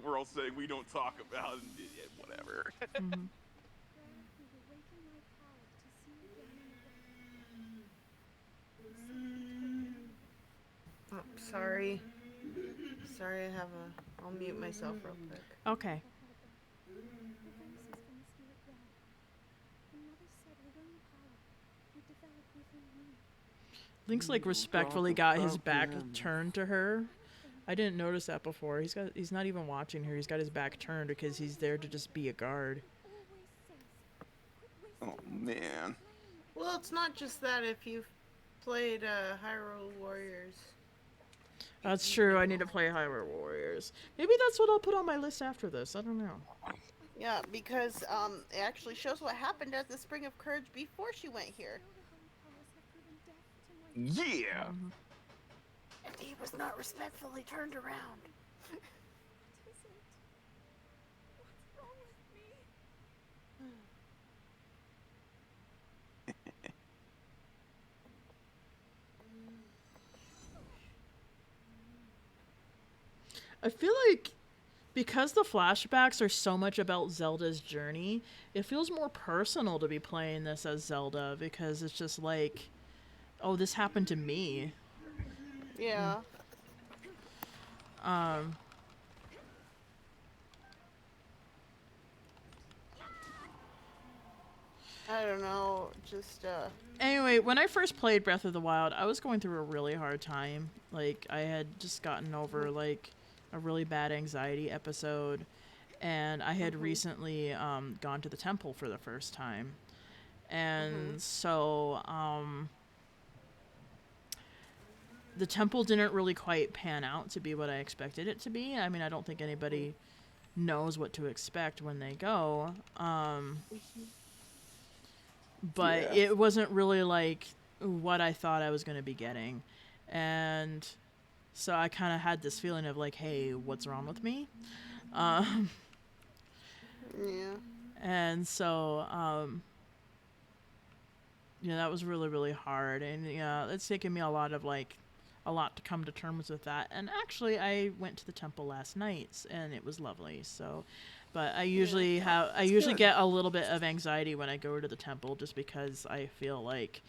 We're all saying we don't talk about it, whatever. Oh, sorry. Sorry, I'll mute myself real quick. Okay. Link's like respectfully got his back turned to her. I didn't notice that before. He's not even watching her. He's got his back turned because he's there to just be a guard. Oh man. Well, it's not just that. If you've played Hyrule Warriors. That's true. I need to play Hyrule Warriors. Maybe that's what I'll put on my list after this. I don't know. Yeah, because it actually shows what happened at the Spring of Courage before she went here. Yeah. And he was not respectfully turned around. I feel like because the flashbacks are so much about Zelda's journey, it feels more personal to be playing this as Zelda because it's just like, oh, this happened to me. Yeah. I don't know, just Anyway, when I first played Breath of the Wild, I was going through a really hard time. Like, I had just gotten over, like, a really bad anxiety episode, and I had recently gone to the temple for the first time. And so, the temple didn't really quite pan out to be what I expected it to be. I mean, I don't think anybody knows what to expect when they go. But it wasn't really like what I thought I was going to be getting. And so I kind of had this feeling of like, hey, what's wrong with me? yeah. And so, that was really, really hard. And, it's taken me a lot to come to terms with that. And actually, I went to the temple last night, and it was lovely. So, but I usually get a little bit of anxiety when I go to the temple, just because I feel like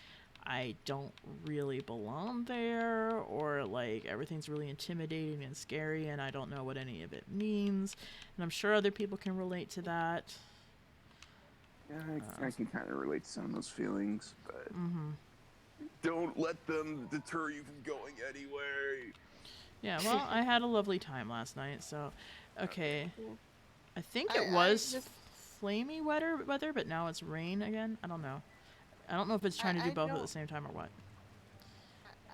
I don't really belong there, or like everything's really intimidating and scary, and I don't know what any of it means. And I'm sure other people can relate to that. Yeah, I can kind of relate to some of those feelings, but don't let them deter you from going anywhere. Yeah, well, I had a lovely time last night, so okay. I think it was flamey weather, but now it's rain again. I don't know. I don't know if it's trying to do both at the same time or what.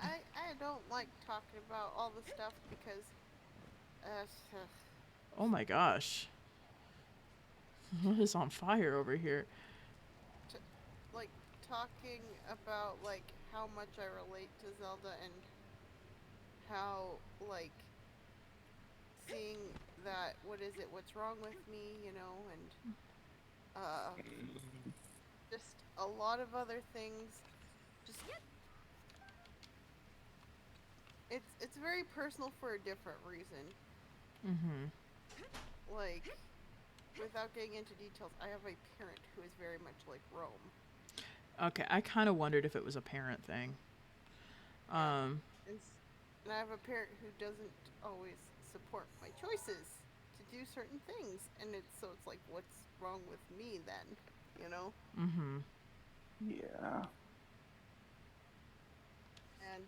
I don't like talking about all the stuff because Oh my gosh. What is on fire over here? like talking about like how much I relate to Zelda and how like seeing that what's wrong with me, and just a lot of other things. Just it's very personal for a different reason. Like, without getting into details, I have a parent who is very much like Rome. Okay, I kind of wondered if it was a parent thing. And I have a parent who doesn't always support my choices to do certain things, and it's like, what's wrong with me then? Yeah. And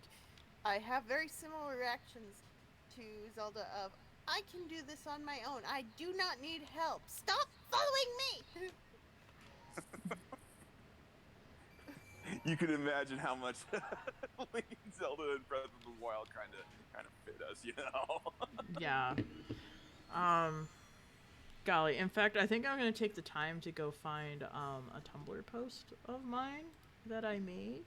I have very similar reactions to Zelda of, I can do this on my own. I do not need help. Stop following me! You can imagine how much Zelda and Breath of the Wild kind of fit us, Yeah. Golly, in fact, I think I'm going to take the time to go find a Tumblr post of mine that I made,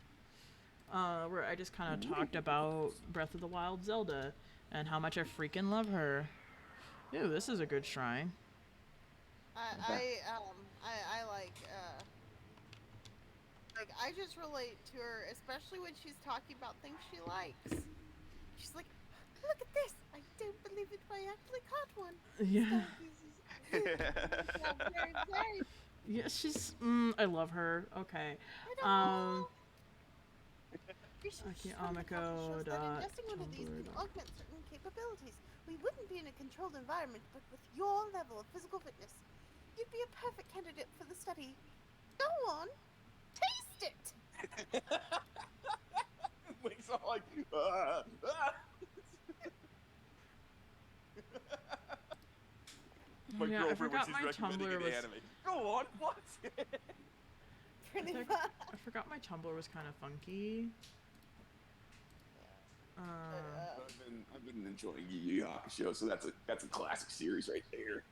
where I just kind of talked about Breath of the Wild Zelda and how much I freaking love her. Ooh, this is a good shrine. I just relate to her, especially when she's talking about things she likes. She's like, look at this! I don't believe it, but I actually caught one. Yeah. So very, very. Yeah, she's. I love her. Okay. Amiko. Investing one of these can augment certain capabilities. We wouldn't be in a controlled environment, but with your level of physical fitness, you'd be a perfect candidate for the study. Go on, taste it. Link's all like, My girlfriend, when she's recommending an anime. Go on, watch it. I forgot my Tumblr was kind of funky. I've been enjoying Yu Yu Hakusho, so that's a classic series right there.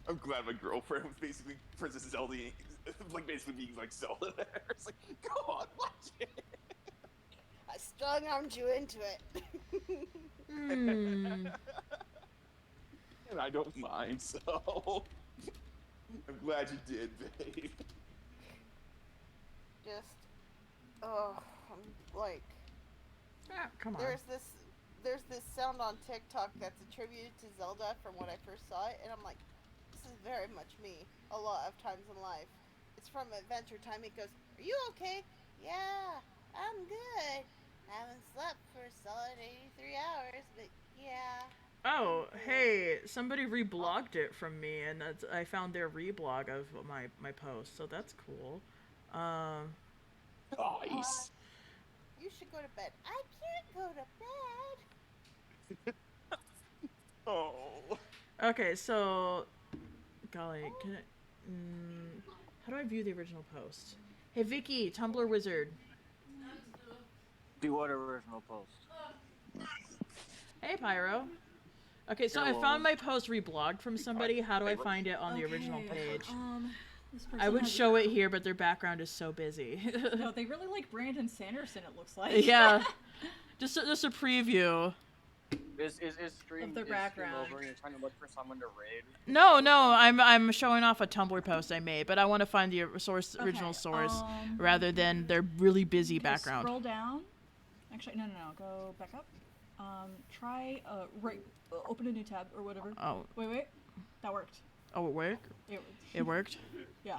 I'm glad my girlfriend was basically Princess Zelda, like basically being like Zelda there. It's like, go on, watch it. I strong-armed you into it. And I don't mind, so I'm glad you did, babe. Come on. There's this sound on TikTok that's attributed to Zelda from when I first saw it, and I'm like, this is very much me a lot of times in life. It's from Adventure Time. It goes, are you okay? Yeah, I'm good. I haven't slept for a solid 83 hours, but yeah. Oh, hey, somebody reblogged it from me, and I found their reblog of my post, so that's cool. Nice. You should go to bed. I can't go to bed. Oh. Okay, so, golly, can I, how do I view the original post? Hey, Vicky, Tumblr Wizard. Do what original post? Hey, Pyro. Okay, so I Hello. found my post reblogged from somebody. How do I find it on the original page? This person I would has show it here, but their background is so busy. No, they really like Brandon Sanderson, it looks like. Yeah. Just a preview. Is stream Of their is background. stream over and you're trying to look for someone to raid? No, I'm showing off a Tumblr post I made, but I want to find the original source rather than their really busy background. Scroll down. Actually, no. Go back up. Try open a new tab or whatever. Oh. Wait. That worked. Oh, it worked? It worked? Yeah.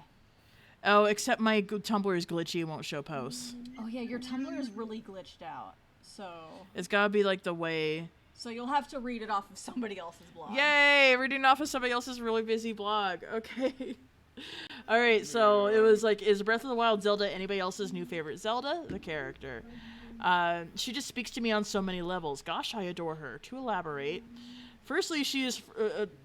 Oh, except my Tumblr is glitchy, it won't show posts. Oh yeah, your Tumblr is really glitched out. So. It's gotta be like the way. So you'll have to read it off of somebody else's blog. Yay! Reading off of somebody else's really busy blog. Okay. Alright, so it was like, is Breath of the Wild Zelda anybody else's new favorite Zelda? The character. She just speaks to me on so many levels. Gosh, I adore her. To elaborate, firstly, she is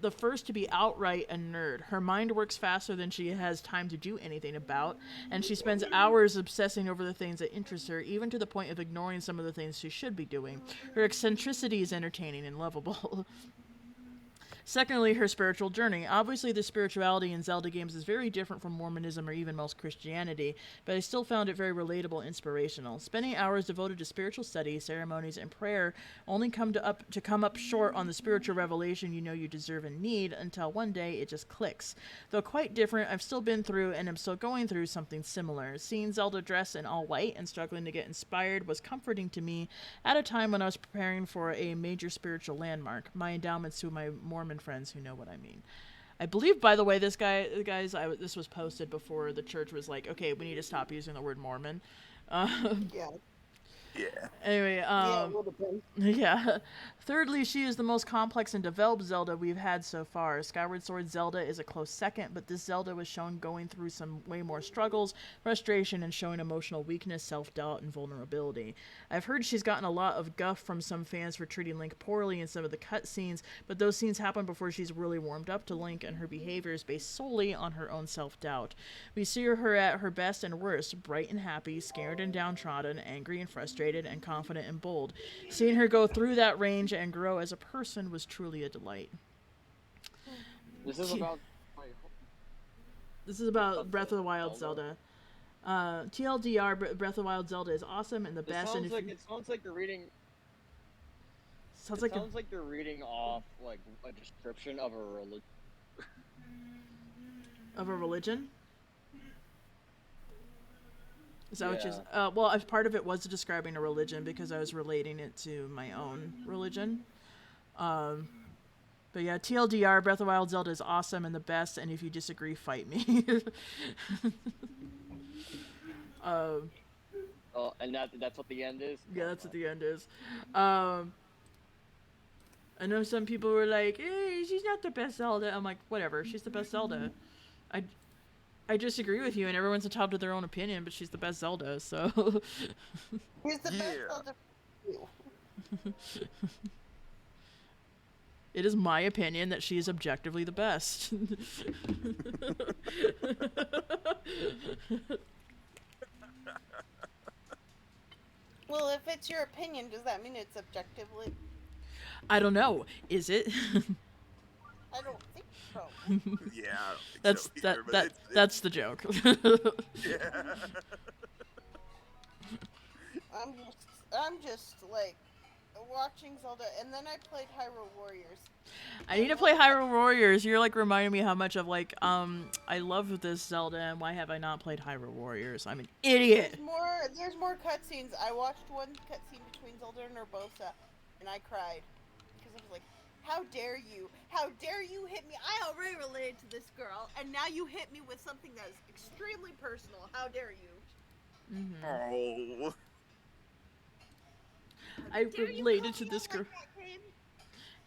the first to be outright a nerd. Her mind works faster than she has time to do anything about, and she spends hours obsessing over the things that interest her, even to the point of ignoring some of the things she should be doing. Her eccentricity is entertaining and lovable. Secondly, her spiritual journey. Obviously, the spirituality in Zelda games is very different from Mormonism or even most Christianity, but I still found it very relatable and inspirational. Spending hours devoted to spiritual studies, ceremonies, and prayer only come up short on the spiritual revelation you know you deserve and need until one day it just clicks. Though quite different, I've still been through and am still going through something similar. Seeing Zelda dressed in all white and struggling to get inspired was comforting to me at a time when I was preparing for a major spiritual landmark. My endowments to my Mormon friends who know what I mean. I believe, by the way, this was posted before the church was like, okay, we need to stop using the word Mormon. Yeah. Anyway, Yeah, it would have been. yeah. Thirdly, she is the most complex and developed Zelda we've had so far. Skyward Sword Zelda is a close second, but this Zelda was shown going through some way more struggles, frustration, and showing emotional weakness, self-doubt, and vulnerability. I've heard she's gotten a lot of guff from some fans for treating Link poorly in some of the cutscenes, but those scenes happen before she's really warmed up to Link, and her behavior is based solely on her own self-doubt. We see her at her best and worst, bright and happy, scared and downtrodden, angry and frustrated, and confident and bold. Seeing her go through that range and grow as a person was truly a delight. This is about. This is about Breath of the Wild Zelda. TLDR, Breath of the Wild Zelda is awesome and the best. It sounds like you're reading. Sounds like you're reading off like a description of a religion. Of a religion? Is that what you're... well, as part of it was describing a religion because I was relating it to my own religion. But yeah, TLDR, Breath of the Wild Zelda is awesome and the best, and if you disagree, fight me. And that's what the end is? Yeah, that's what the end is. I know some people were like, hey, she's not the best Zelda. I'm like, whatever, she's the best Zelda. I disagree with you, and everyone's entitled to their own opinion, but she's the best Zelda, so... He's the best Zelda for you. It is my opinion that she is objectively the best. Well, if it's your opinion, does that mean it's objectively? I don't know. Is it? I don't think so. Yeah, I don't think so either, but that's the joke. Yeah. I'm just like watching Zelda, and then I played Hyrule Warriors. I need to play Hyrule Warriors. You're like reminding me how much of like I love this Zelda, and why have I not played Hyrule Warriors? I'm an idiot. There's more cutscenes. I watched one cutscene between Zelda and Urbosa, and I cried because I was like, "How dare you? How dare you hit me? I already related to this girl, and now you hit me with something that is extremely personal. How dare you?" Mm-hmm. Oh. I related to this girl.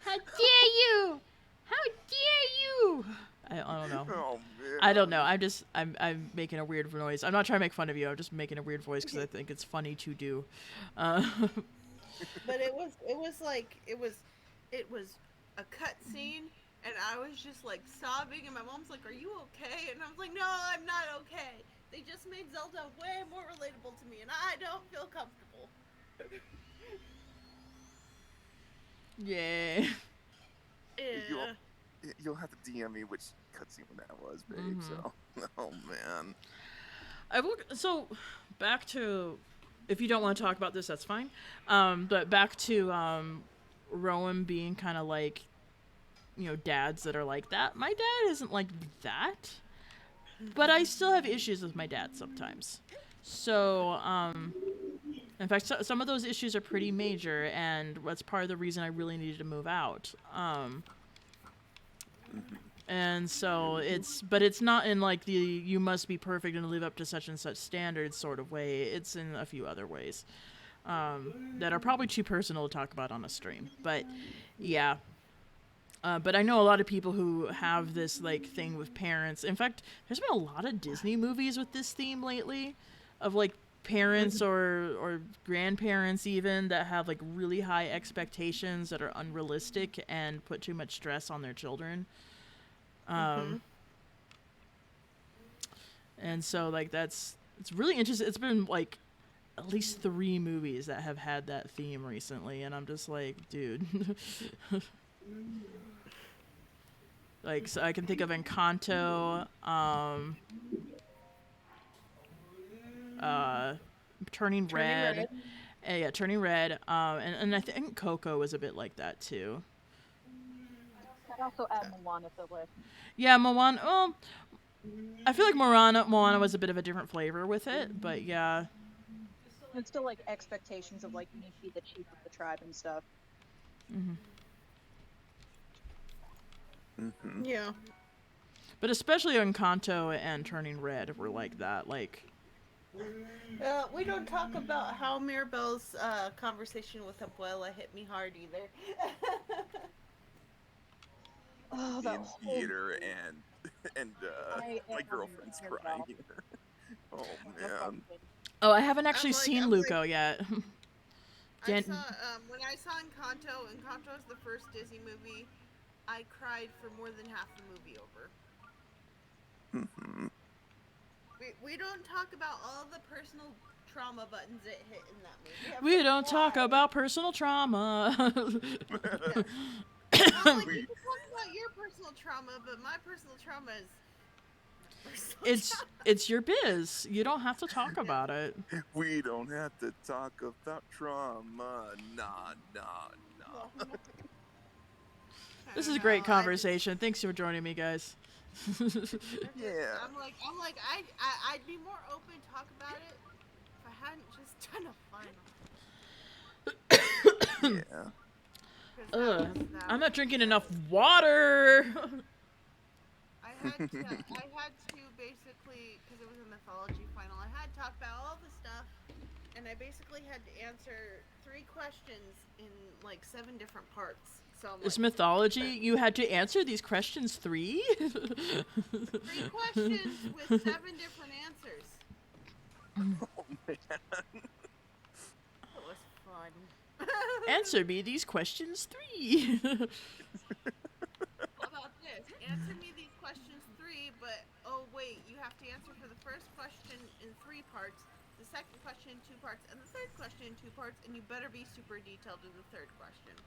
How dare you? How dare you? I don't know. Oh man. I don't know. I'm making a weird noise. I'm not trying to make fun of you. I'm just making a weird voice because I think it's funny to do. But it was a cut scene, and I was just like sobbing, and my mom's like, "Are you okay?" And I was like, "No, I'm not okay. They just made Zelda way more relatable to me, and I don't feel comfortable." Yeah. You'll have to DM me which cutscene that was, babe. So, oh man. So back to, if you don't want to talk about this, that's fine. But back to Rowan being kind of like, dads that are like that. My dad isn't like that, but I still have issues with my dad sometimes. So, in fact, some of those issues are pretty major, and that's part of the reason I really needed to move out. And so but it's not in like the you must be perfect and live up to such and such standards sort of way. It's in a few other ways that are probably too personal to talk about on a stream. But yeah. But I know a lot of people who have this like thing with parents. In fact, there's been a lot of Disney movies with this theme lately, of like parents or grandparents even that have like really high expectations that are unrealistic and put too much stress on their children. And so like it's really interesting. It's been like at least 3 movies that have had that theme recently, and I'm just like, dude. Like, so I can think of Encanto, Turning Red. Yeah, Turning Red. And I think Coco was a bit like that too. I'd also add Moana to the list. Yeah, Moana. Well, I feel like Moana was a bit of a different flavor with it, but yeah. It's still like expectations of like you need to be the chief of the tribe and stuff. Yeah. But especially Encanto and Turning Red were like that, like. We don't talk about how Mirabelle's conversation with Abuela hit me hard either. Oh, the theater and my girlfriend's crying. Oh man. Oh, I haven't actually seen Luco yet. I saw when I saw Encanto. Encanto is the first Disney movie I cried for more than half the movie over. We don't talk about all the personal trauma buttons it hit in that movie. We don't talk about personal trauma. Well, like, you can talk about your personal trauma, but my personal trauma is it's your biz. You don't have to talk about it. We don't have to talk about trauma. Nah. This is a great conversation. Thanks for joining me, guys. Yeah. I'm like I'd be more open to talk about it if I hadn't just done a final. Yeah. I'm not drinking enough water. I had to basically, because it was a mythology final, I had to talk about all the stuff, and I basically had to answer 3 questions in like 7 different parts. So it's mythology. You had to answer these questions 3? 3 questions with 7 different answers. Oh man. It was fun. Answer me these questions 3. How about this? Answer me these questions 3, but oh wait, you have to answer for the first question in 3 parts, the second question in 2 parts, and the third question in 2 parts, and you better be super detailed in the third question.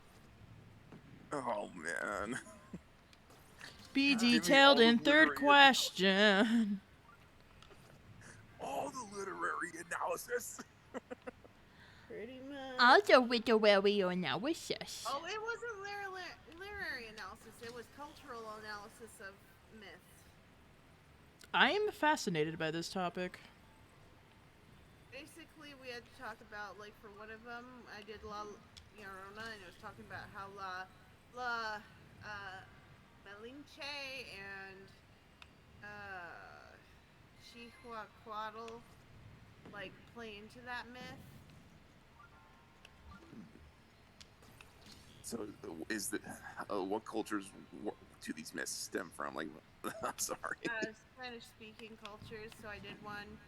Oh man. Be detailed in third question. All the literary analysis. Pretty much. Also literary analysis. Oh, it wasn't literary analysis. It was cultural analysis of myths. I am fascinated by this topic. Basically, we had to talk about, like, for one of them, I did La Llorona, and it was talking about how La Malinche and Chihuahuatl like play into that myth. So, is the what cultures do these myths stem from? Like, I'm sorry. Spanish-speaking cultures, so I did one.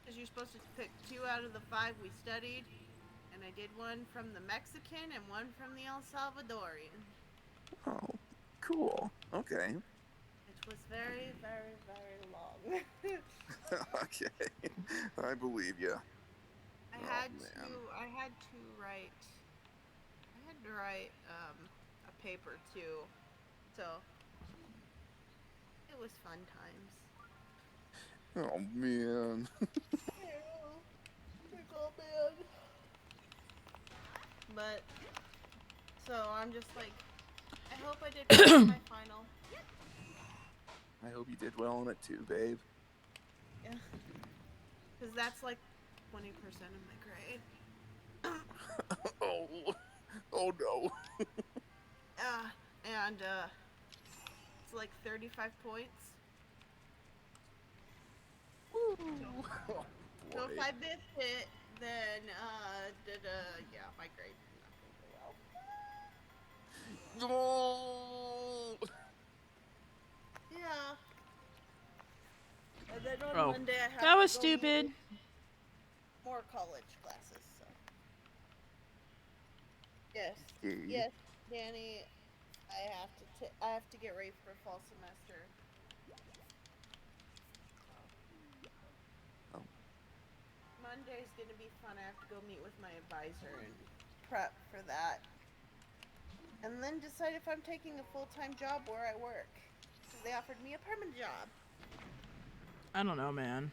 Because you're supposed to pick 2 out of the 5 we studied, and I did one from the Mexican and one from the El Salvadorian. Oh, cool. Okay. It was very, very, very long. Okay, I believe you. I had to write a paper too, so it was fun times. Oh man. But so I'm just like, I hope I did well on my final. I hope you did well on it too, babe. Yeah, because that's like 20% of my grade. Oh no. And it's like 35 points. Ooh. So, so if I missed it, then yeah, my grade is not going to go well. No. Yeah. And then on Monday I have that was to go stupid. more college classes. So. Yes. Okay. Yes, Danny. I have to get ready for fall semester. Oh. Monday's gonna be fun. I have to go meet with my advisor and prep for that. And then decide if I'm taking a full-time job where I work. Because they offered me a permanent job. I don't know, man.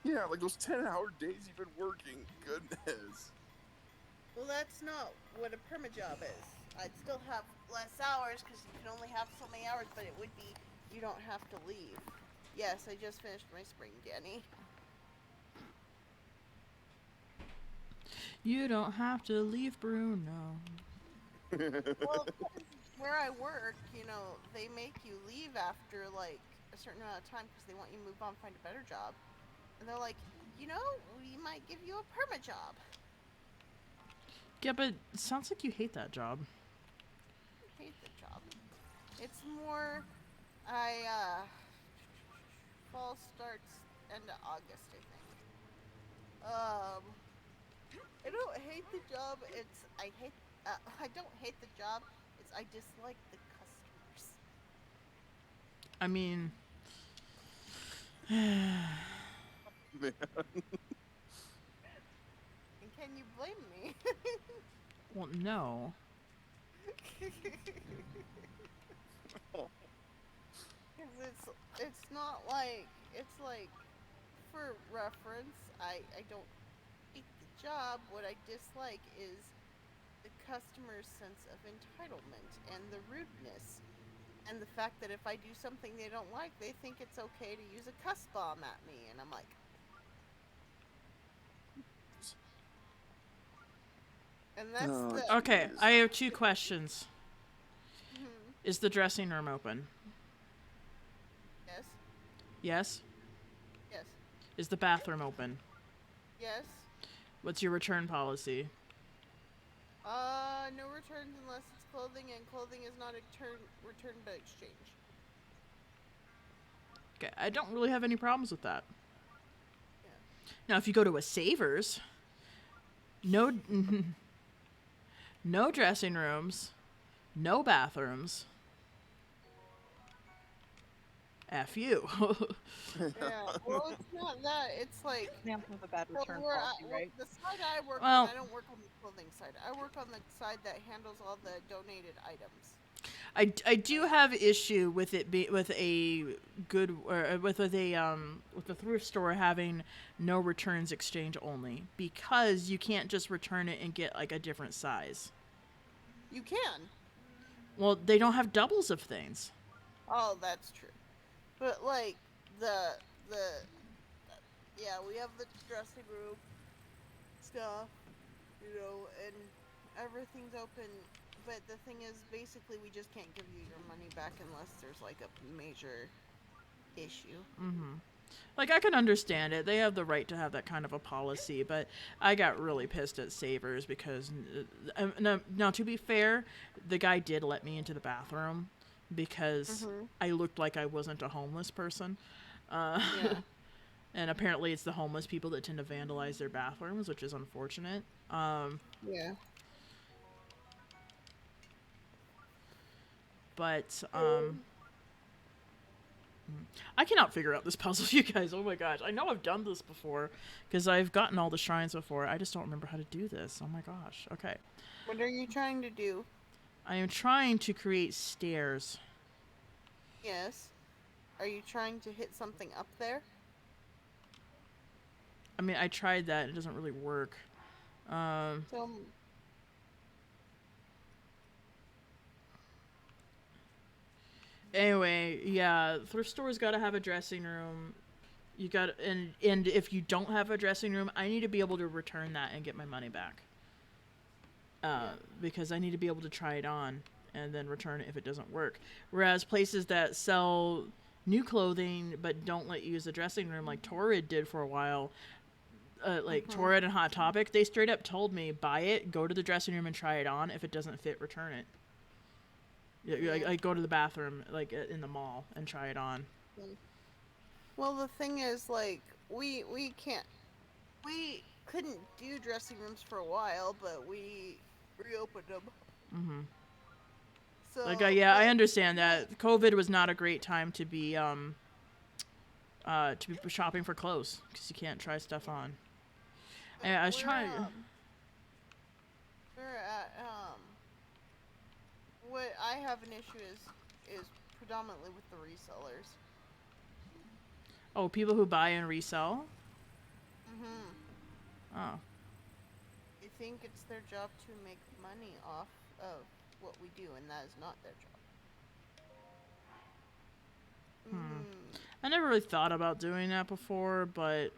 Yeah, like those 10-hour days you've been working. Goodness. Well, that's not what a perma job is. I'd still have less hours because you can only have so many hours, but it would be you don't have to leave. Yes, I just finished my spring, Danny. You don't have to leave, Bruno. Well, where I work, you know, they make you leave after like a certain amount of time because they want you to move on, find a better job. And they're like, you know, we might give you a perma job. Yeah, but it sounds like you hate that job. I hate the job. It's more, fall starts end of August, I think. I don't hate the job. I don't hate the job. It's I dislike the customers. I mean, Man. And can you blame me? well, no. Because it's not like, it's like, for reference, I don't hate the job. What I dislike is the customer's sense of entitlement and the rudeness. And the fact that if I do something they don't like, they think it's okay to use a cuss bomb at me. And I'm like... And that's Okay, I have 2 questions. Mm-hmm. Is the dressing room open? Yes. Yes? Yes. Is the bathroom open? Yes. What's your return policy? No returns unless it's clothing, and clothing is not returned by exchange. Okay, I don't really have any problems with that. Yeah. Now, if you go to a Savers, no dressing rooms, no bathrooms. F you. Yeah, well, it's not that. It's like... Example of a bad return where policy, right? The side I work Well- on, I don't work on the clothing side. I work on the side that handles all the donated items. I do have issue with it with a good or with the thrift store having no returns, exchange only, because you can't just return it and get like a different size. You can. Well, they don't have doubles of things. Oh, that's true. But like yeah, we have the dressing room stuff, you know, and everything's open. But the thing is, basically, we just can't give you your money back unless there's like a major issue. Mm-hmm. Like, I can understand it. They have the right to have that kind of a policy, but I got really pissed at Savers because, now, to be fair, the guy did let me into the bathroom because I looked like I wasn't a homeless person. Yeah. And apparently it's the homeless people that tend to vandalize their bathrooms, which is unfortunate. Yeah. But, I cannot figure out this puzzle, you guys. Oh my gosh. I know I've done this before because I've gotten all the shrines before. I just don't remember how to do this. Oh my gosh. Okay. What are you trying to do? I am trying to create stairs. Yes. Are you trying to hit something up there? I mean, I tried that. It doesn't really work. So, Anyway, yeah, thrift store's got to have a dressing room. You got and if you don't have a dressing room, I need to be able to return that and get my money back. Because I need to be able to try it on and then return it if it doesn't work. Whereas places that sell new clothing but don't let you use the dressing room, like Torrid did for a while, Torrid and Hot Topic, they straight up told me, buy it, go to the dressing room and try it on. If it doesn't fit, return it. I go to the bathroom, like, in the mall and try it on. well, the thing is, like, we couldn't do dressing rooms for a while, but we reopened them. Mm-hmm. So, I understand that. COVID was not a great time to be shopping for clothes because you can't try stuff on. And I was trying. We're at what I have an issue is predominantly with the resellers. Oh, people who buy and resell. Oh. They think it's their job to make money off of what we do, and that is not their job. I never really thought about doing that before, but it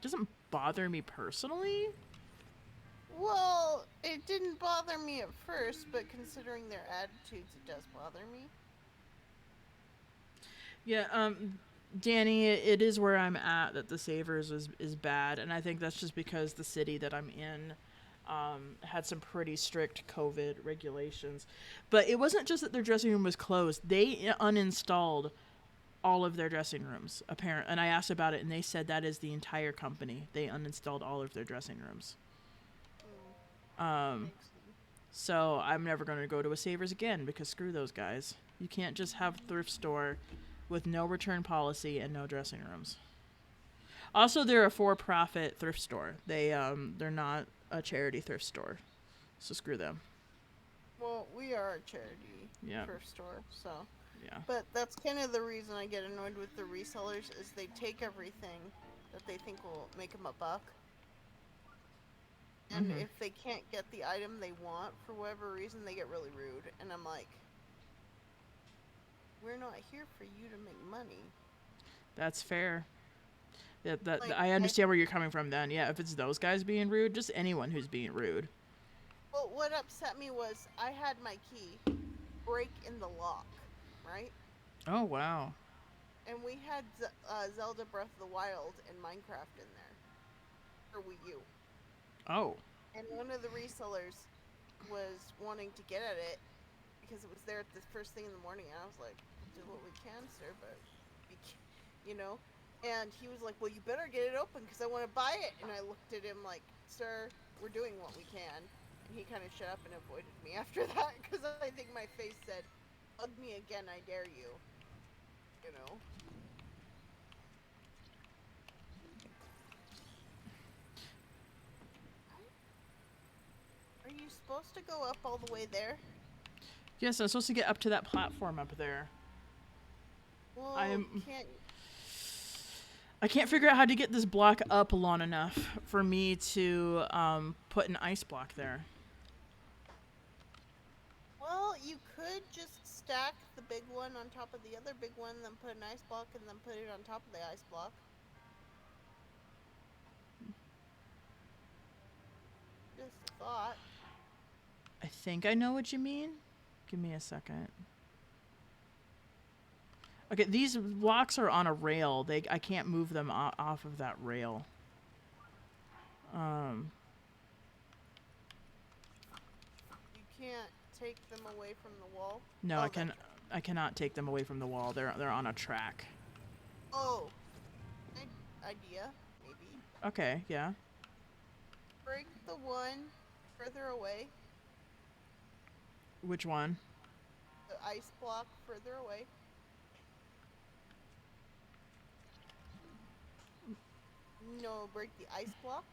doesn't bother me personally. Well, it didn't bother me at first, but considering their attitudes, it does bother me. Yeah, Danny, it is where I'm at that the Savers is bad, and I think that's just because the city that I'm in had some pretty strict COVID regulations. But it wasn't just that their dressing room was closed. They uninstalled all of their dressing rooms, apparently. And I asked about it, and they said that is the entire company. They uninstalled all of their dressing rooms. So I'm never going to go to a Savers again because screw those guys. You can't just have a thrift store with no return policy and no dressing rooms. Also, they're a for-profit thrift store. They're not a charity thrift store, so screw them. Well, we are a charity thrift store, so. Yeah. But that's kind of the reason I get annoyed with the resellers is they take everything that they think will make them a buck. And if they can't get the item they want for whatever reason, they get really rude. And I'm like, we're not here for you to make money. That's fair. I understand where you're coming from then. Yeah, if it's those guys being rude, just anyone who's being rude. Well, what upset me was I had my key break in the lock, right? Oh, wow. And we had Zelda Breath of the Wild and Minecraft in there. For Wii U. Oh. And one of the resellers was wanting to get at it because it was there at the first thing in the morning. And I was like, do what we can, sir, but, And he was like, well, you better get it open because I want to buy it. And I looked at him like, sir, we're doing what we can. And he kind of shut up and avoided me after that because I think my face said, bug me again, I dare you. Are you supposed to go up all the way there? Yes, I'm supposed to get up to that platform up there. Well, I can't figure out how to get this block up long enough for me to put an ice block there. Well, you could just stack the big one on top of the other big one, then put an ice block, and then put it on top of the ice block. Just a thought. I think I know what you mean. Give me a second. Okay, these blocks are on a rail. I can't move them off of that rail. You can't take them away from the wall? No, Oh, I cannot take them away from the wall. They're on a track. Oh. Idea, maybe. Okay, yeah. Break the one further away. Which one? The ice block further away. No, break the ice block.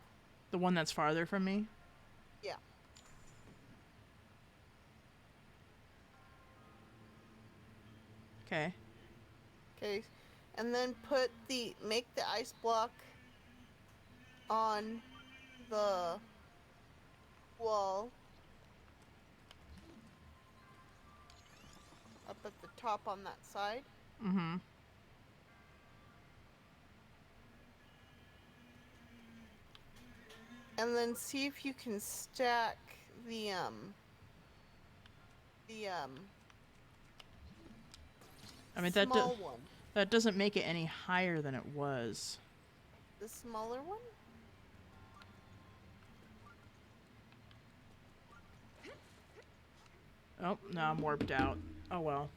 The one that's farther from me? Yeah. Okay. Okay, and then make the ice block on the wall up at the top on that side. Mm-hmm. And then see if you can stack the I mean, small one. That doesn't make it any higher than it was. The smaller one? Oh, now I'm warped out. Oh well.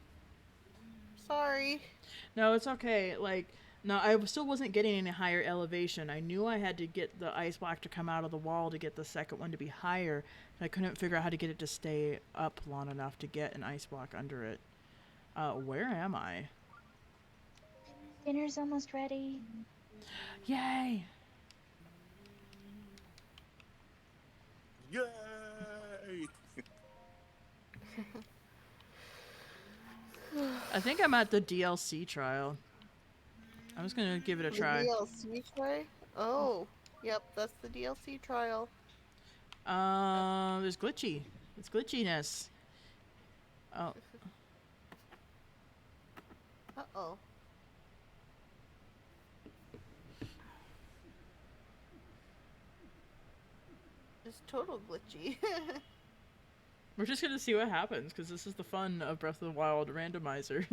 Sorry. No, it's okay. Like, no, I still wasn't getting any higher elevation. I knew I had to get the ice block to come out of the wall to get the second one to be higher. I couldn't figure out how to get it to stay up long enough to get an ice block under it. Where am I? Dinner's almost ready. Yay! Yay! I think I'm at the DLC trial. I'm just gonna give it a try. The DLC try? Oh, yep, that's the DLC trial. There's glitchy. It's glitchiness. Oh. Uh-oh. It's total glitchy. We're just gonna see what happens, because this is the fun of Breath of the Wild randomizer.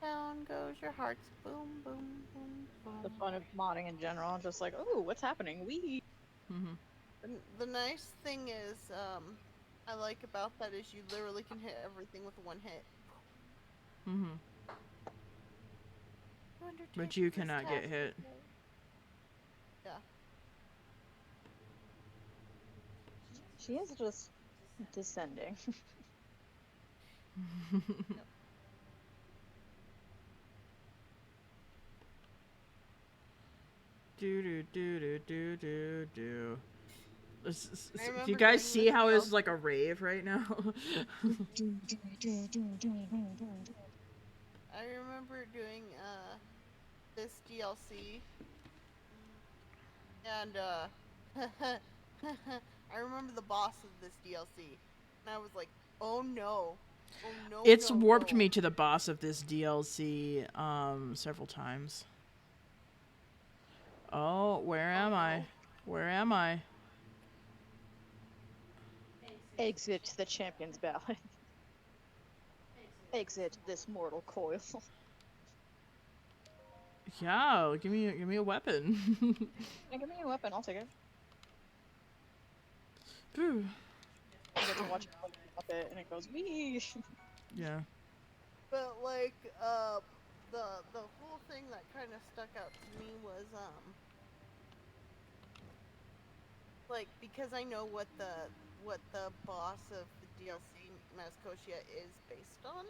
Down goes your hearts. Boom, boom, boom, boom. The fun of modding in general. Just like, oh, what's happening? Wee. Mm-hmm. The nice thing is, I like about that is you literally can hit everything with one hit. Mm-hmm. But you cannot get hit. Yeah. She is just descending. Yep. Do. Do you remember guys doing see this how deal. it's like a rave right now? I remember doing this DLC, and I remember the boss of this DLC, and I was like, oh no, oh no. It's no, warped no. me to the boss of this DLC several times. Oh, where am I? Where am I? Exit the champion's ballad. Exit this mortal coil. Yeah, give me a weapon. Yeah, give me a weapon, I'll take it. Phew. I get to watch it like up it and it goes wee. Yeah. But like, the whole thing that kind of stuck out to me was like, because I know what the boss of the DLC Mazcotia is based on.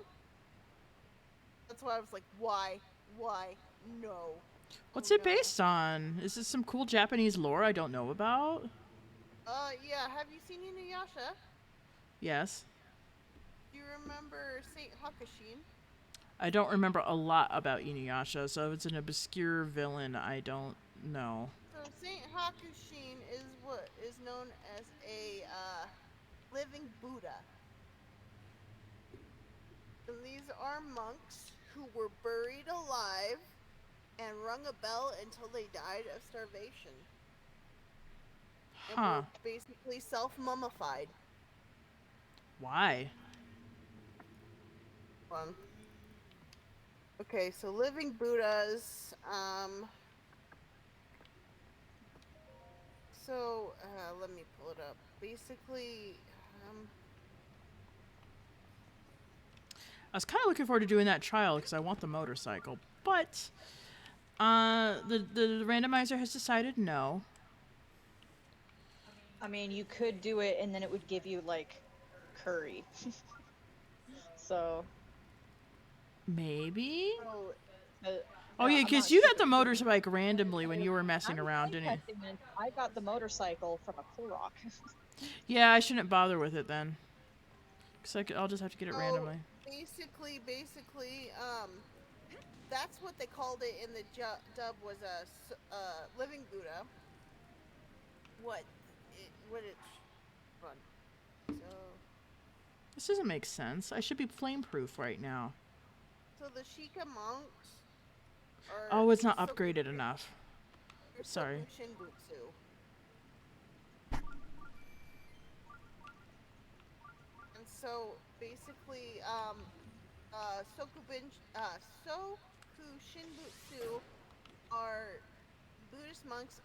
That's why I was like, why, no. What's Oh, it no. based on? Is this some cool Japanese lore I don't know about? Yeah. Have you seen Inuyasha? Yes. Do you remember Saint Hakushin? I don't remember a lot about Inuyasha, so if it's an obscure villain, I don't know. So Saint Hakushin is what is known as a living Buddha. And these are monks who were buried alive and rung a bell until they died of starvation. And Huh. were basically self-mummified. Why? Okay, so living Buddhas. So let me pull it up. Basically, I was kind of looking forward to doing that trial because I want the motorcycle, but the randomizer has decided no. I mean, you could do it and then it would give you like curry. So Maybe. oh, Oh yeah, I'm because not you sure. got the motorbike randomly when you were messing around, didn't you? testing this. I got the motorcycle from a Korok. Yeah, I shouldn't bother with it then. Cause I'll just have to get it randomly. basically, that's what they called it in the dub was a living Buddha. What it run? So This doesn't make sense. I should be flame proof right now. so the Shika monks are. Oh, it's not upgraded enough. Sorry. Shinbutsu. And so basically, Soku Shinbutsu are Buddhist monks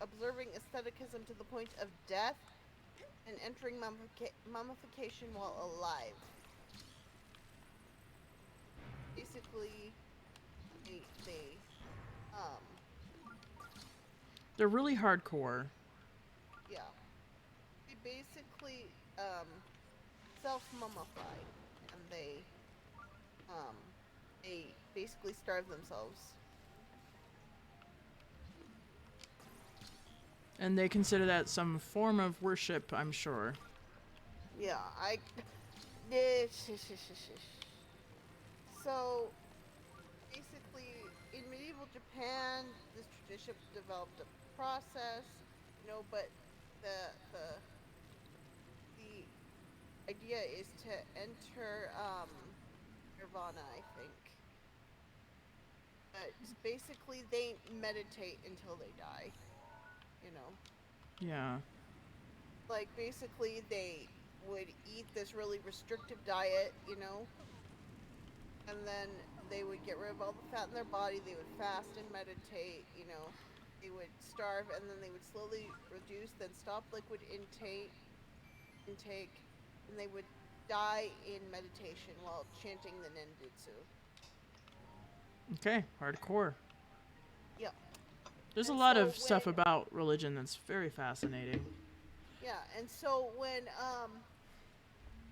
observing asceticism to the point of death and entering mummification while alive. Basically, they're really hardcore. Yeah. They basically self-mummify, and they basically starve themselves. And they consider that some form of worship, I'm sure. Yeah, So, basically, in medieval Japan, this tradition developed a process, but the idea is to enter nirvana, I think. But basically, they meditate until they die. Yeah. Like, basically, they would eat this really restrictive diet, and then they would get rid of all the fat in their body, they would fast and meditate, they would starve, and then they would slowly reduce, then stop liquid intake, and they would die in meditation while chanting the Nendutsu. Okay, hardcore. Yep. There's a lot of stuff about religion that's very fascinating. Yeah, and so when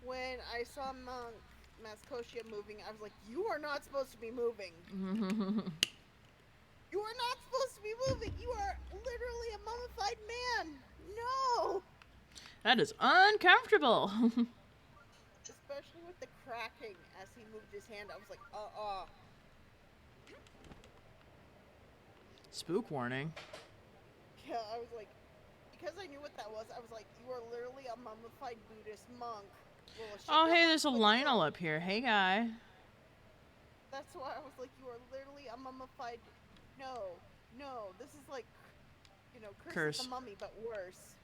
I saw Monk Mascotia moving, I was like, you are not supposed to be moving. You are not supposed to be moving. You are literally a mummified man. No. That is uncomfortable. Especially with the cracking as he moved his hand. I was like, Spook warning. Yeah, I was like, because I knew what that was, I was like, you are literally a mummified Buddhist monk. Oh, hey, there's a Lionel up here. Hey, guy. That's why I was like, you are literally a mummified... No, this is like, Curse of the Mummy, but worse.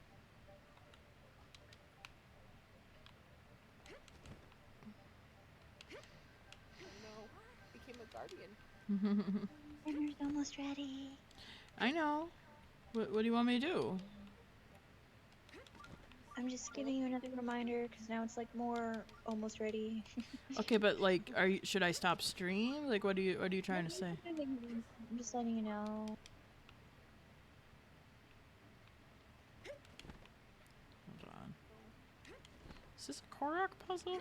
No, became a guardian. Dinner's almost ready. I know. What do you want me to do? I'm just giving you another reminder because now it's like more almost ready. Okay, but like, should I stop stream? Like, what are you trying to say? I'm just letting you know. Hold on. Is this a Korok puzzle?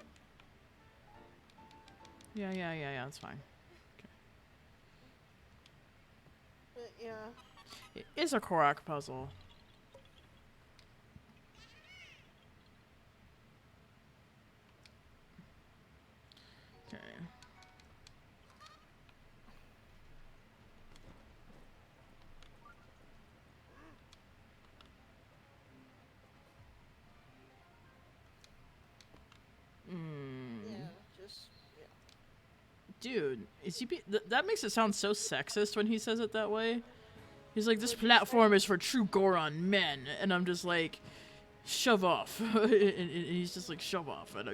Yeah, that's fine. Okay. But yeah. It is a Korok puzzle. Okay. Dude, is he that makes it sound so sexist when he says it that way. He's like, this platform is for true Goron men, and I'm just like, shove off. and he's just like, shove off. I know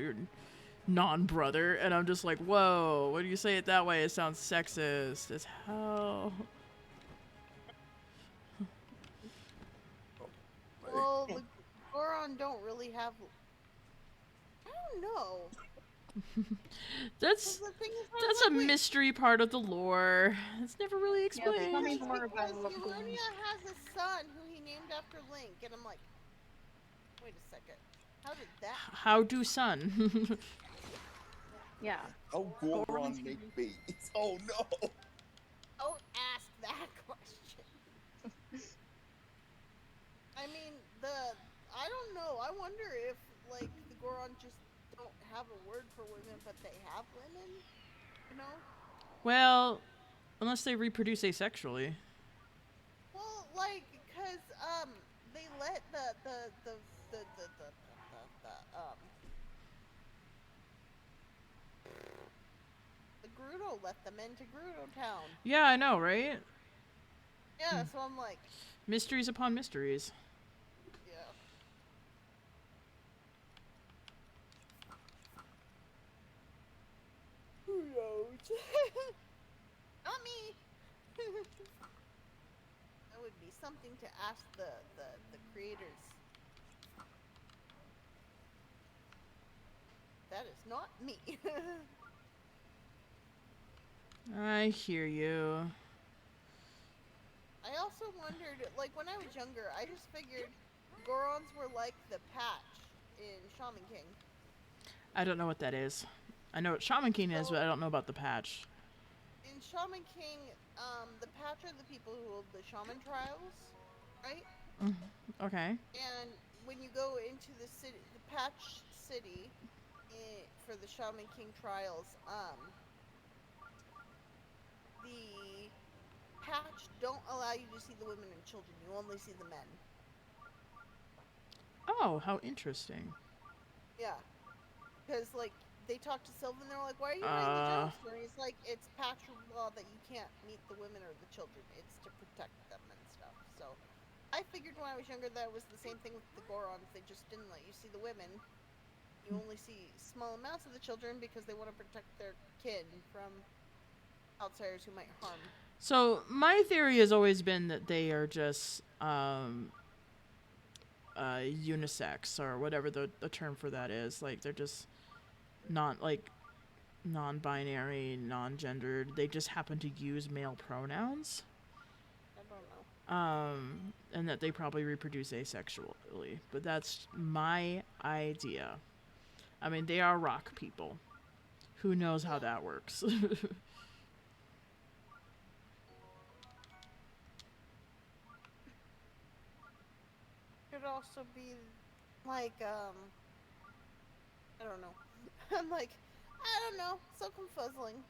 non-brother, and I'm just like, whoa, when you say it that way, it sounds sexist as hell. Well, the Goron don't really have. I don't know. That's The thing is, that's a mystery part of the lore. It's never really explained. tell me more because about Elunia has a son who he named after Link, and I'm like, wait a second, how did that? How do son? Yeah. How Goron make babies? Oh no! Don't ask that question. I mean, I don't know. I wonder if, like, the Goron just don't have a word for women, but they have women, you know? Well, unless they reproduce asexually. Well, like, cause, they let the Gerudo let them into Gerudo Town. Yeah, I know, right? Yeah, so I'm like... Mysteries upon mysteries. Yeah. Who knows? Not me! That would be something to ask the creators. That is not me. I hear you. I also wondered, like, when I was younger, I just figured Gorons were like the patch in Shaman King. I don't know what that is. I know what Shaman King is, but I don't know about the patch. In Shaman King, the patch are the people who hold the shaman trials, right? Okay. And when you go into the city, the patch city, for the Shaman King trials, the patch don't allow you to see the women and children. You only see the men. Oh, how interesting. Yeah. Because, like, they talk to Sylvan and they're like, why are you writing the jokes? And he's like, it's patch law that you can't meet the women or the children. It's to protect them and stuff. So, I figured when I was younger that it was the same thing with the Gorons. They just didn't let you see the women. You only see small amounts of the children because they want to protect their kin from outsiders who might harm. So, my theory has always been that they are just unisex, or whatever the term for that is. Like, they're just not, like, non-binary, non-gendered. They just happen to use male pronouns. I don't know. And that they probably reproduce asexually. But that's my idea. I mean, they are rock people. Who knows how that works? Could also be like, I don't know. I'm like, I don't know. So confuzzling.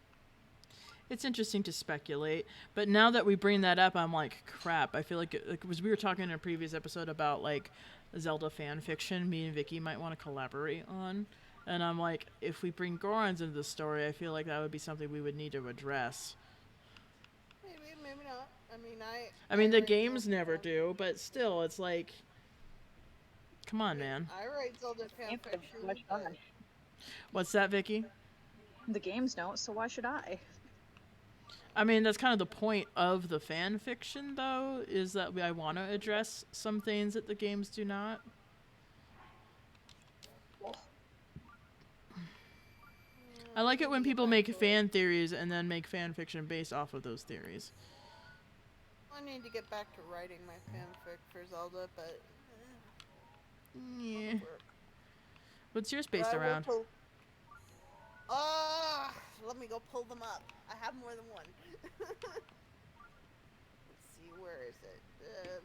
It's interesting to speculate, but now that we bring that up, I'm like, crap. I feel like we were talking in a previous episode about, like, Zelda fan fiction me and Vicky might want to collaborate on. And I'm like, if we bring Gorons into the story, I feel like that would be something we would need to address. Maybe, maybe not. I mean, the games never do, but still, it's like, come on, man. I write Zelda fan fiction. What's that, Vicky? The games don't, so why should I? I mean, that's kind of the point of the fan fiction, though, is that I want to address some things that the games do not. I like it when people make fan theories and then make fan fiction based off of those theories. I need to get back to writing my fanfic for Zelda, but... Yeah. What's yours based around? Let me go pull them up. I have more than one. Let's see, where is it?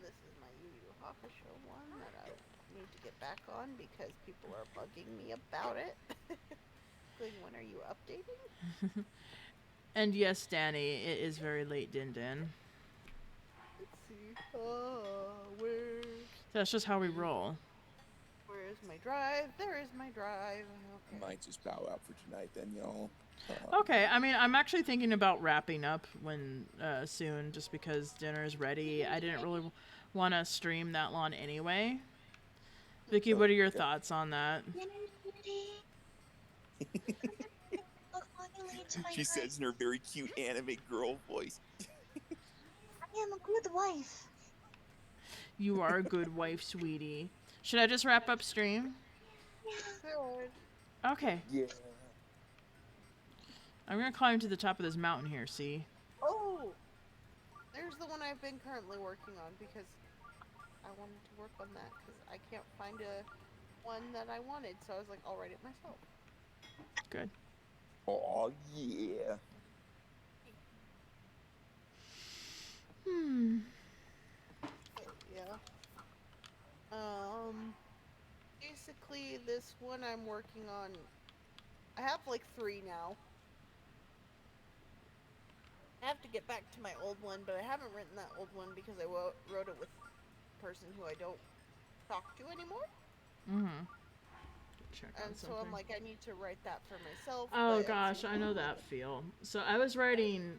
This is my Yu Yu Hakusho one that I need to get back on because people are bugging me about it. When are you updating? And yes, Danny, it is very late, Din Din. Let's see. Where? That's just how we roll. Where is my drive? There is my drive. Okay. Might just bow out for tonight then, y'all. Okay, I mean, I'm actually thinking about wrapping up soon, just because dinner is ready. I didn't really want to stream that long anyway. Vicky, what are your thoughts on that? She says in her very cute anime girl voice. I am a good wife. You are a good wife, sweetie. Should I just wrap up stream? Good. Okay. Yeah. I'm gonna climb to the top of this mountain here, see? Oh! There's the one I've been currently working on because I wanted to work on that because I can't find a one that I wanted, so I was like, I'll write it myself. Good. Oh yeah. Yeah. Basically, this one I'm working on, I have like 3 now. I have to get back to my old one, but I haven't written that old one because I wrote it with a person who I don't talk to anymore. Mm-hmm. Check on And so something. I'm like, I need to write that for myself. Oh but gosh, I know that feel. So I was writing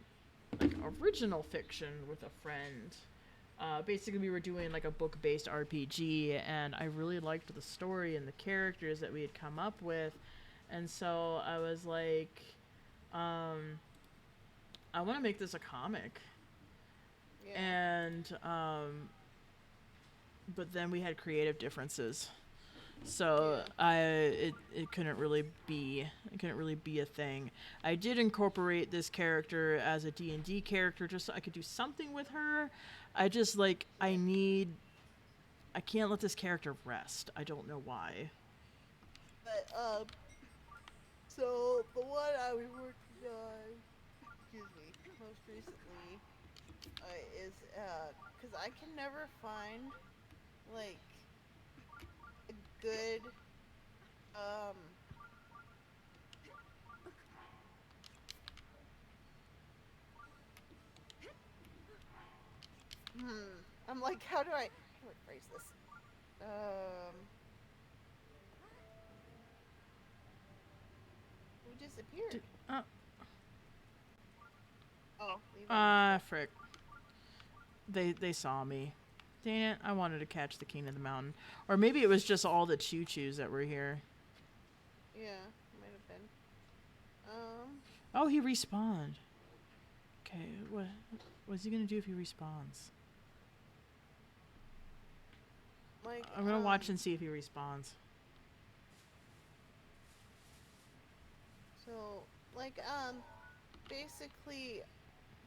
like original fiction with a friend. Basically, we were doing like a book-based RPG, and I really liked the story and the characters that we had come up with, and so I was like, I want to make this a comic. Yeah. And but then we had creative differences, so it couldn't really be a thing. I did incorporate this character as a D&D character just so I could do something with her. I just like I can't let this character rest. I don't know why. But so the one I was working on, excuse me, most recently, is because I can never find like a good I'm like, how do I phrase this? Who disappeared? Frick. They saw me. Dang it, I wanted to catch the king of the mountain. Or maybe it was just all the choo-choos that were here. Yeah, might have been. Oh, he respawned. Okay, what's he gonna do if he respawns? Like, I'm gonna watch and see if he respawns. So, like, basically,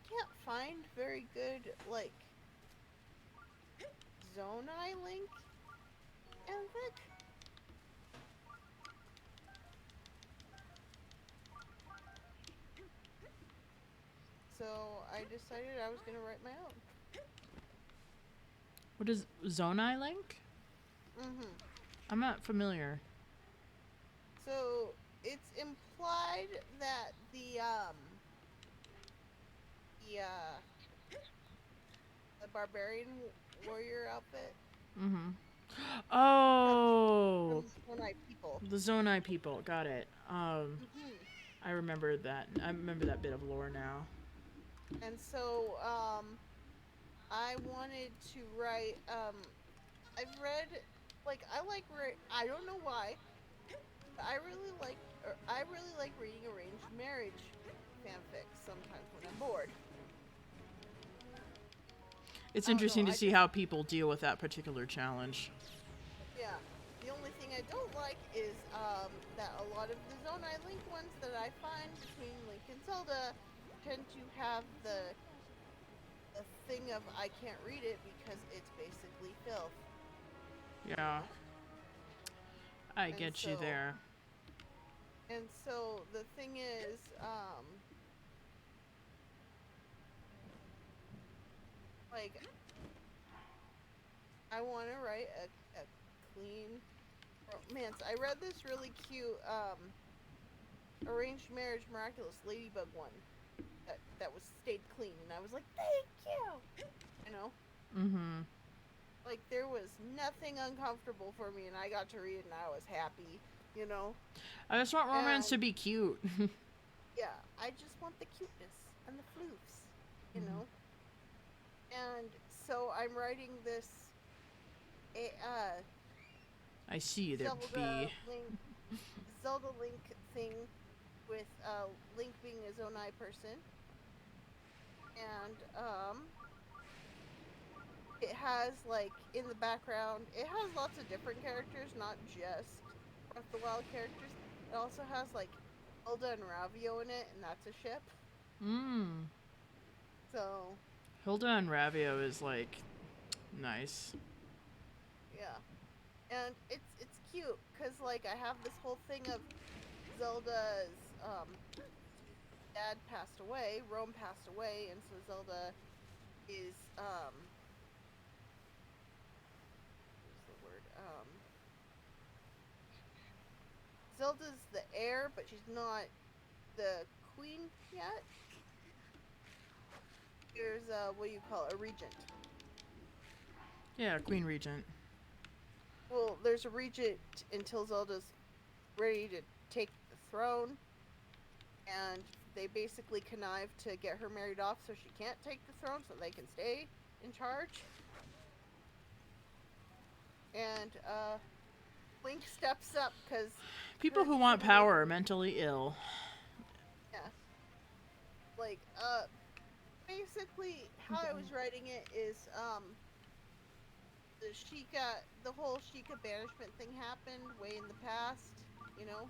can't find very good, like, Zonai link Anvic. So, I decided I was gonna write my own. What is Zonai Link? Mm-hmm. I'm not familiar. So, it's implied that the barbarian warrior outfit. Mm-hmm. Oh! The Zonai people. The Zonai people, got it. I remember that. I remember that bit of lore now. And so, I wanted to write, I've read, like, I don't know why, but I really like reading arranged marriage fanfics sometimes when I'm bored. It's interesting to see how people deal with that particular challenge. Yeah. The only thing I don't like is, that a lot of the Zonai Link ones that I find between Link and Zelda tend to have the thing of I can't read it because it's basically filth. Yeah. I get you there. And so the thing is, like, I want to write a clean romance. I read this really cute, arranged marriage miraculous ladybug one that was stayed clean, and I was like, thank you! You know? Mm-hmm. Like, there was nothing uncomfortable for me, and I got to read it, and I was happy, you know? I just want romance to be cute. Yeah, I just want the cuteness and the floofs, you know? And so I'm writing this, I see you there, Zelda bee. Zelda Link thing with Link being his own eye person. And it has, like, in the background, it has lots of different characters, not just Breath of the Wild characters. It also has, like, Zelda and Ravio in it, and that's a ship. Mmm. So, Hilda and Ravio is, like, nice. yeah. And it's cute, because, like, I have this whole thing of Zelda's, dad passed away, Rome passed away, and so Zelda is, what's the word, Zelda's the heir, but she's not the queen yet. There's what do you call it? A regent. Yeah, Queen Regent. Well, there's a regent until Zelda's ready to take the throne, and they basically connive to get her married off so she can't take the throne, so they can stay in charge. And Link steps up because People who want power are mentally ill. yeah, like basically how I was writing it is the whole Sheikah banishment thing happened way in the past, you know,